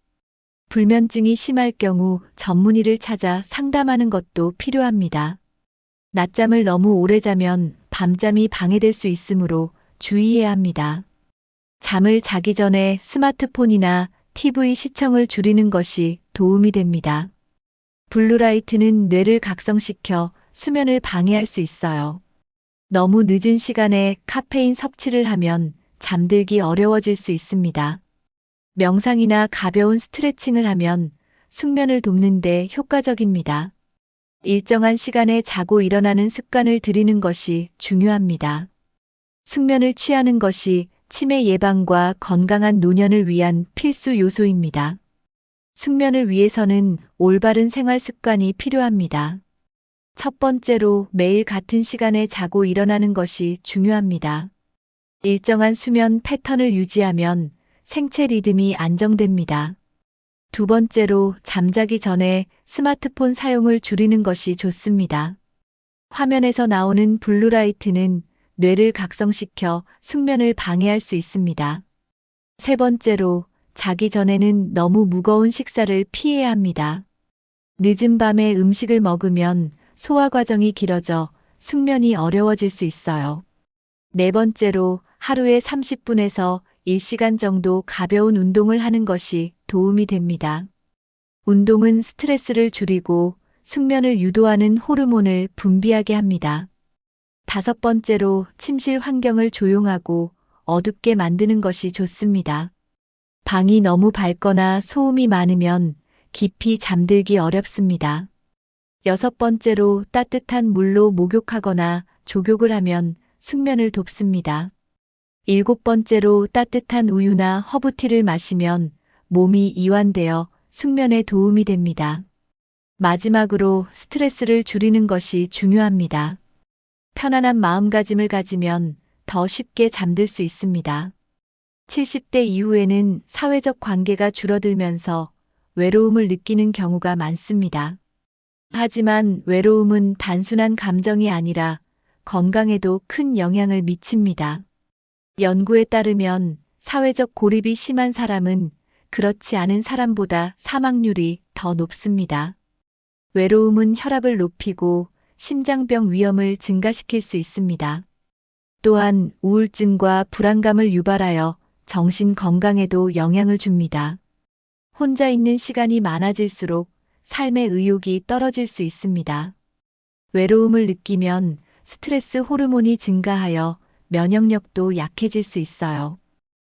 불면증이 심할 경우 전문의를 찾아 상담하는 것도 필요합니다. 낮잠을 너무 오래 자면 밤잠이 방해될 수 있으므로 주의해야 합니다. 잠을 자기 전에 스마트폰이나 TV 시청을 줄이는 것이 도움이 됩니다. 블루라이트는 뇌를 각성시켜 수면을 방해할 수 있어요. 너무 늦은 시간에 카페인 섭취를 하면 잠들기 어려워질 수 있습니다. 명상이나 가벼운 스트레칭을 하면 숙면을 돕는 데 효과적입니다. 일정한 시간에 자고 일어나는 습관을 들이는 것이 중요합니다. 숙면을 취하는 것이 치매 예방과 건강한 노년을 위한 필수 요소입니다. 숙면을 위해서는 올바른 생활 습관이 필요합니다. 첫 번째로 매일 같은 시간에 자고 일어나는 것이 중요합니다. 일정한 수면 패턴을 유지하면 생체 리듬이 안정됩니다. 두 번째로 잠자기 전에 스마트폰 사용을 줄이는 것이 좋습니다. 화면에서 나오는 블루라이트는 뇌를 각성시켜 숙면을 방해할 수 있습니다. 세 번째로 자기 전에는 너무 무거운 식사를 피해야 합니다. 늦은 밤에 음식을 먹으면 소화 과정이 길어져 숙면이 어려워질 수 있어요. 네 번째로 하루에 30분에서 1시간 정도 가벼운 운동을 하는 것이 도움이 됩니다. 운동은 스트레스를 줄이고 숙면을 유도하는 호르몬을 분비하게 합니다. 5번째로 침실 환경을 조용하고 어둡게 만드는 것이 좋습니다. 방이 너무 밝거나 소음이 많으면 깊이 잠들기 어렵습니다. 6번째로 따뜻한 물로 목욕하거나 족욕을 하면 숙면을 돕습니다. 7번째로 따뜻한 우유나 허브티를 마시면 몸이 이완되어 숙면에 도움이 됩니다. 마지막으로 스트레스를 줄이는 것이 중요합니다. 편안한 마음가짐을 가지면 더 쉽게 잠들 수 있습니다. 70대 이후에는 사회적 관계가 줄어들면서 외로움을 느끼는 경우가 많습니다. 하지만 외로움은 단순한 감정이 아니라 건강에도 큰 영향을 미칩니다. 연구에 따르면 사회적 고립이 심한 사람은 그렇지 않은 사람보다 사망률이 더 높습니다. 외로움은 혈압을 높이고 심장병 위험을 증가시킬 수 있습니다. 또한 우울증과 불안감을 유발하여 정신 건강에도 영향을 줍니다. 혼자 있는 시간이 많아질수록 삶의 의욕이 떨어질 수 있습니다. 외로움을 느끼면 스트레스 호르몬이 증가하여 면역력도 약해질 수 있어요.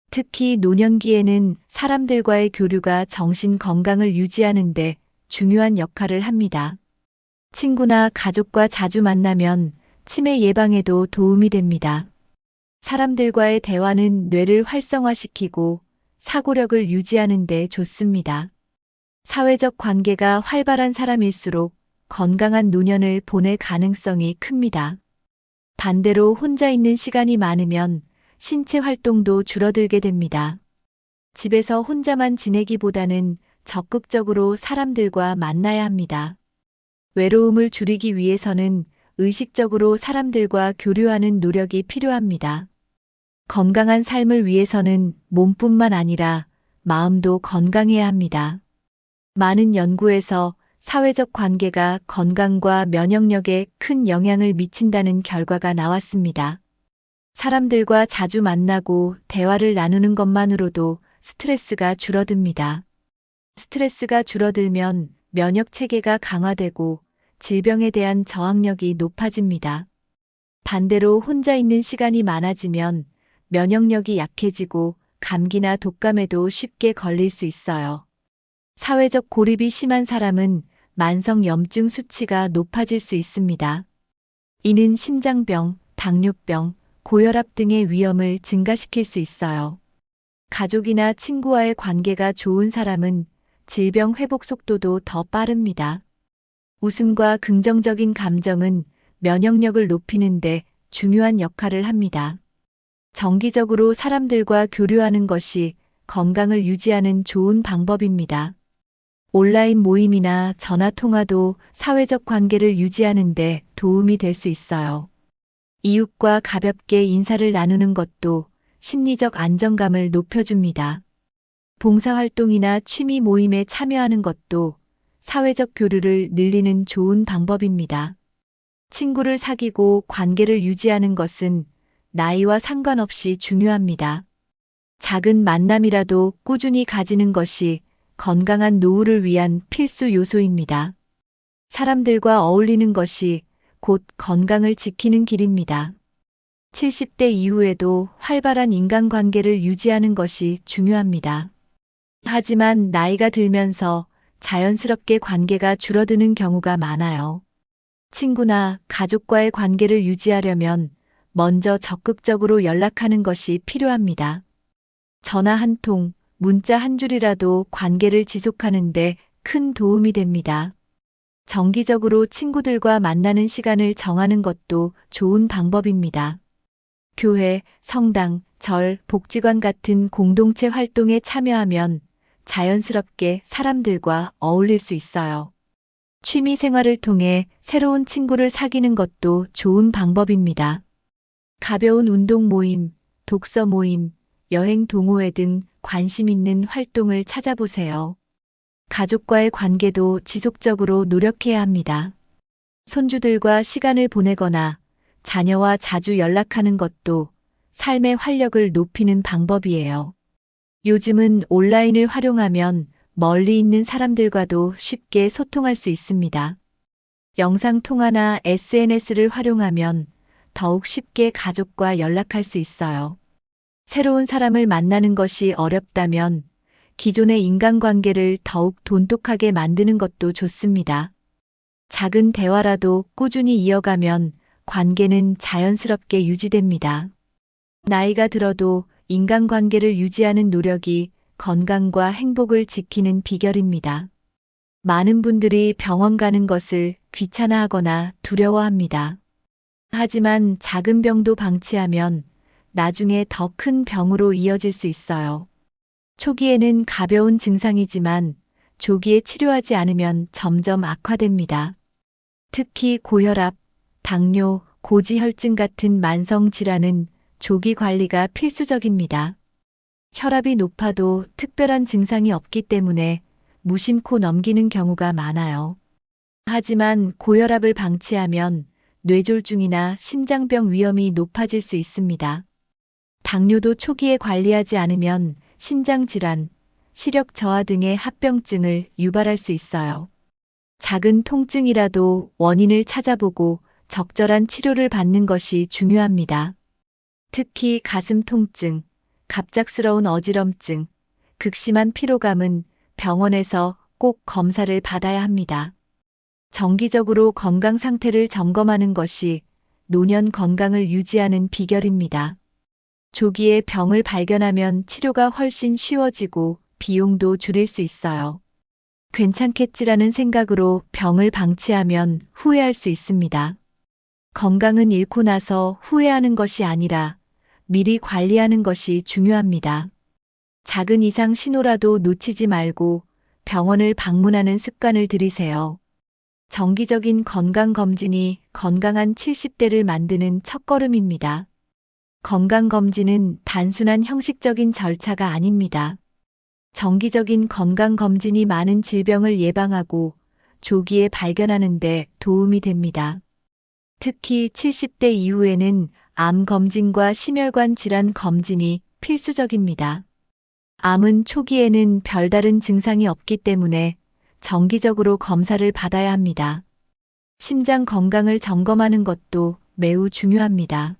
특히 노년기에는 사람들과의 교류가 정신 건강을 유지하는 데 중요한 역할을 합니다. 친구나 가족과 자주 만나면 치매 예방에도 도움이 됩니다. 사람들과의 대화는 뇌를 활성화시키고 사고력을 유지하는 데 좋습니다. 사회적 관계가 활발한 사람일수록 건강한 노년을 보낼 가능성이 큽니다. 반대로 혼자 있는 시간이 많으면 신체 활동도 줄어들게 됩니다. 집에서 혼자만 지내기보다는 적극적으로 사람들과 만나야 합니다. 외로움을 줄이기 위해서는 의식적으로 사람들과 교류하는 노력이 필요합니다. 건강한 삶을 위해서는 몸뿐만 아니라 마음도 건강해야 합니다. 많은 연구에서 사회적 관계가 건강과 면역력에 큰 영향을 미친다는 결과가 나왔습니다. 사람들과 자주 만나고 대화를 나누는 것만으로도 스트레스가 줄어듭니다. 스트레스가 줄어들면 면역 체계가 강화되고 질병에 대한 저항력이 높아집니다. 반대로 혼자 있는 시간이 많아지면 면역력이 약해지고 감기나 독감에도 쉽게 걸릴 수 있어요. 사회적 고립이 심한 사람은 만성 염증 수치가 높아질 수 있습니다. 이는 심장병, 당뇨병, 고혈압 등의 위험을 증가시킬 수 있어요. 가족이나 친구와의 관계가 좋은 사람은 질병 회복 속도도 더 빠릅니다. 웃음과 긍정적인 감정은 면역력을 높이는 데 중요한 역할을 합니다. 정기적으로 사람들과 교류하는 것이 건강을 유지하는 좋은 방법입니다. 온라인 모임이나 전화 통화도 사회적 관계를 유지하는 데 도움이 될 수 있어요. 이웃과 가볍게 인사를 나누는 것도 심리적 안정감을 높여줍니다. 봉사활동이나 취미 모임에 참여하는 것도 사회적 교류를 늘리는 좋은 방법입니다. 친구를 사귀고 관계를 유지하는 것은 나이와 상관없이 중요합니다. 작은 만남이라도 꾸준히 가지는 것이 건강한 노후를 위한 필수 요소입니다. 사람들과 어울리는 것이 곧 건강을 지키는 길입니다. 70대 이후에도 활발한 인간관계를 유지하는 것이 중요합니다. 하지만 나이가 들면서 자연스럽게 관계가 줄어드는 경우가 많아요. 친구나 가족과의 관계를 유지하려면 먼저 적극적으로 연락하는 것이 필요합니다. 전화 한 통, 문자 한 줄이라도 관계를 지속하는 데 큰 도움이 됩니다. 정기적으로 친구들과 만나는 시간을 정하는 것도 좋은 방법입니다. 교회, 성당, 절, 복지관 같은 공동체 활동에 참여하면 자연스럽게 사람들과 어울릴 수 있어요. 취미 생활을 통해 새로운 친구를 사귀는 것도 좋은 방법입니다. 가벼운 운동 모임, 독서 모임, 여행 동호회 등 관심 있는 활동을 찾아보세요. 가족과의 관계도 지속적으로 노력해야 합니다. 손주들과 시간을 보내거나 자녀와 자주 연락하는 것도 삶의 활력을 높이는 방법이에요. 요즘은 온라인을 활용하면 멀리 있는 사람들과도 쉽게 소통할 수 있습니다. 영상통화나 SNS를 활용하면 더욱 쉽게 가족과 연락할 수 있어요. 새로운 사람을 만나는 것이 어렵다면 기존의 인간관계를 더욱 돈독하게 만드는 것도 좋습니다. 작은 대화라도 꾸준히 이어가면 관계는 자연스럽게 유지됩니다. 나이가 들어도 인간관계를 유지하는 노력이 건강과 행복을 지키는 비결입니다. 많은 분들이 병원 가는 것을 귀찮아하거나 두려워합니다. 하지만 작은 병도 방치하면 나중에 더 큰 병으로 이어질 수 있어요. 초기에는 가벼운 증상이지만 조기에 치료하지 않으면 점점 악화됩니다. 특히 고혈압, 당뇨, 고지혈증 같은 만성 질환은 조기 관리가 필수적입니다. 혈압이 높아도 특별한 증상이 없기 때문에 무심코 넘기는 경우가 많아요. 하지만 고혈압을 방치하면 뇌졸중이나 심장병 위험이 높아질 수 있습니다. 당뇨도 초기에 관리하지 않으면 신장질환, 시력 저하 등의 합병증을 유발할 수 있어요. 작은 통증이라도 원인을 찾아보고 적절한 치료를 받는 것이 중요합니다. 특히 가슴 통증, 갑작스러운 어지럼증, 극심한 피로감은 병원에서 꼭 검사를 받아야 합니다. 정기적으로 건강 상태를 점검하는 것이 노년 건강을 유지하는 비결입니다. 조기에 병을 발견하면 치료가 훨씬 쉬워지고 비용도 줄일 수 있어요. 괜찮겠지라는 생각으로 병을 방치하면 후회할 수 있습니다. 건강은 잃고 나서 후회하는 것이 아니라 미리 관리하는 것이 중요합니다. 작은 이상 신호라도 놓치지 말고 병원을 방문하는 습관을 들이세요. 정기적인 건강검진이 건강한 70대를 만드는 첫걸음입니다. 건강검진은 단순한 형식적인 절차가 아닙니다. 정기적인 건강검진이 많은 질병을 예방하고 조기에 발견하는 데 도움이 됩니다. 특히 70대 이후에는 암 검진과 심혈관 질환 검진이 필수적입니다. 암은 초기에는 별다른 증상이 없기 때문에 정기적으로 검사를 받아야 합니다. 심장 건강을 점검하는 것도 매우 중요합니다.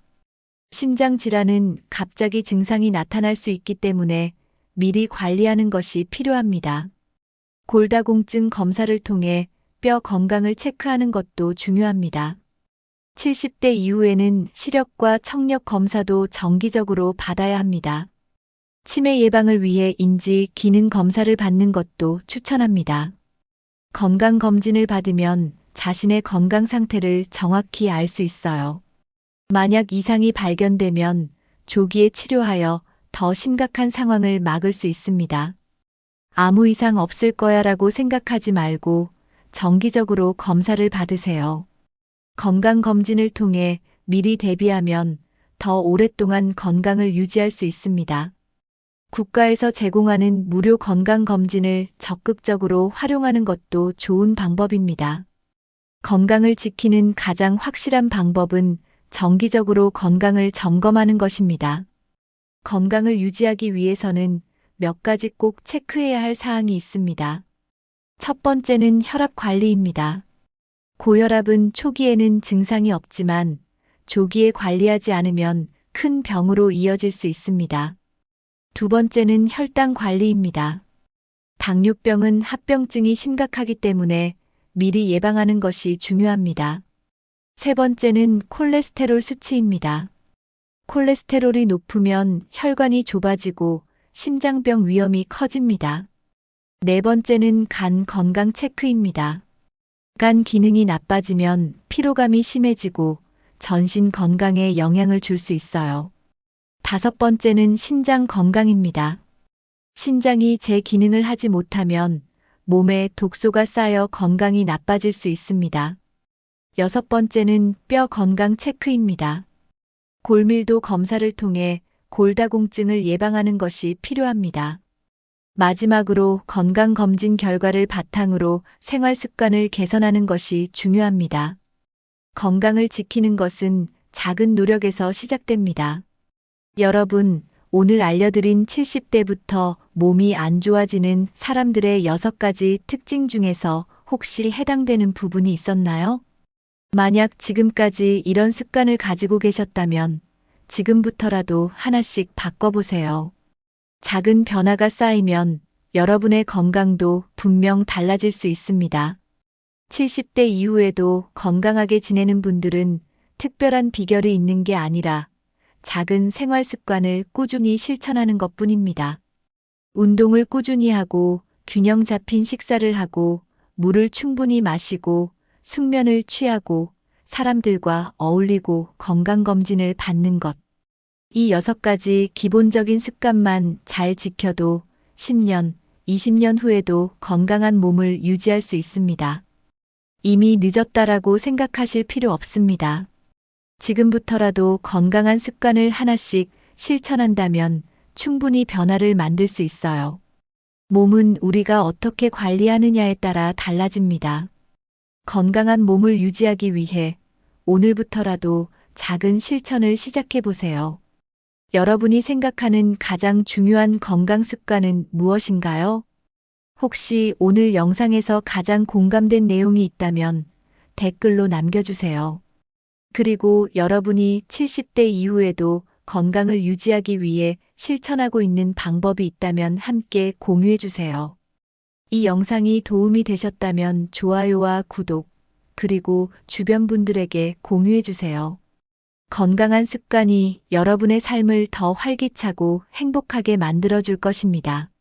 심장 질환은 갑자기 증상이 나타날 수 있기 때문에 미리 관리하는 것이 필요합니다. 골다공증 검사를 통해 뼈 건강을 체크하는 것도 중요합니다. 70대 이후에는 시력과 청력 검사도 정기적으로 받아야 합니다. 치매 예방을 위해 인지 기능 검사를 받는 것도 추천합니다. 건강검진을 받으면 자신의 건강 상태를 정확히 알 수 있어요. 만약 이상이 발견되면 조기에 치료하여 더 심각한 상황을 막을 수 있습니다. 아무 이상 없을 거야라고 생각하지 말고 정기적으로 검사를 받으세요. 건강검진을 통해 미리 대비하면 더 오랫동안 건강을 유지할 수 있습니다. 국가에서 제공하는 무료 건강검진을 적극적으로 활용하는 것도 좋은 방법입니다. 건강을 지키는 가장 확실한 방법은 정기적으로 건강을 점검하는 것입니다. 건강을 유지하기 위해서는 몇 가지 꼭 체크해야 할 사항이 있습니다. 첫 번째는 혈압 관리입니다. 고혈압은 초기에는 증상이 없지만 조기에 관리하지 않으면 큰 병으로 이어질 수 있습니다. 두 번째는 혈당 관리입니다. 당뇨병은 합병증이 심각하기 때문에 미리 예방하는 것이 중요합니다. 세 번째는 콜레스테롤 수치입니다. 콜레스테롤이 높으면 혈관이 좁아지고 심장병 위험이 커집니다. 네 번째는 간 건강 체크입니다. 간 기능이 나빠지면 피로감이 심해지고 전신 건강에 영향을 줄 수 있어요. 다섯 번째는 신장 건강입니다. 신장이 제 기능을 하지 못하면 몸에 독소가 쌓여 건강이 나빠질 수 있습니다. 여섯 번째는 뼈 건강 체크입니다. 골밀도 검사를 통해 골다공증을 예방하는 것이 필요합니다. 마지막으로 건강검진 결과를 바탕으로 생활 습관을 개선하는 것이 중요합니다. 건강을 지키는 것은 작은 노력에서 시작됩니다. 여러분, 오늘 알려드린 70대부터 몸이 안 좋아지는 사람들의 6가지 특징 중에서 혹시 해당되는 부분이 있었나요? 만약 지금까지 이런 습관을 가지고 계셨다면 지금부터라도 하나씩 바꿔보세요. 작은 변화가 쌓이면 여러분의 건강도 분명 달라질 수 있습니다. 70대 이후에도 건강하게 지내는 분들은 특별한 비결이 있는 게 아니라 작은 생활 습관을 꾸준히 실천하는 것뿐입니다. 운동을 꾸준히 하고 균형 잡힌 식사를 하고 물을 충분히 마시고 숙면을 취하고 사람들과 어울리고 건강검진을 받는 것. 이 6가지 기본적인 습관만 잘 지켜도 10년, 20년 후에도 건강한 몸을 유지할 수 있습니다. 이미 늦었다라고 생각하실 필요 없습니다. 지금부터라도 건강한 습관을 하나씩 실천한다면 충분히 변화를 만들 수 있어요. 몸은 우리가 어떻게 관리하느냐에 따라 달라집니다. 건강한 몸을 유지하기 위해 오늘부터라도 작은 실천을 시작해 보세요. 여러분이 생각하는 가장 중요한 건강 습관은 무엇인가요? 혹시 오늘 영상에서 가장 공감된 내용이 있다면 댓글로 남겨주세요. 그리고 여러분이 70대 이후에도 건강을 유지하기 위해 실천하고 있는 방법이 있다면 함께 공유해 주세요. 이 영상이 도움이 되셨다면 좋아요와 구독, 그리고 주변 분들에게 공유해 주세요. 건강한 습관이 여러분의 삶을 더 활기차고 행복하게 만들어줄 것입니다.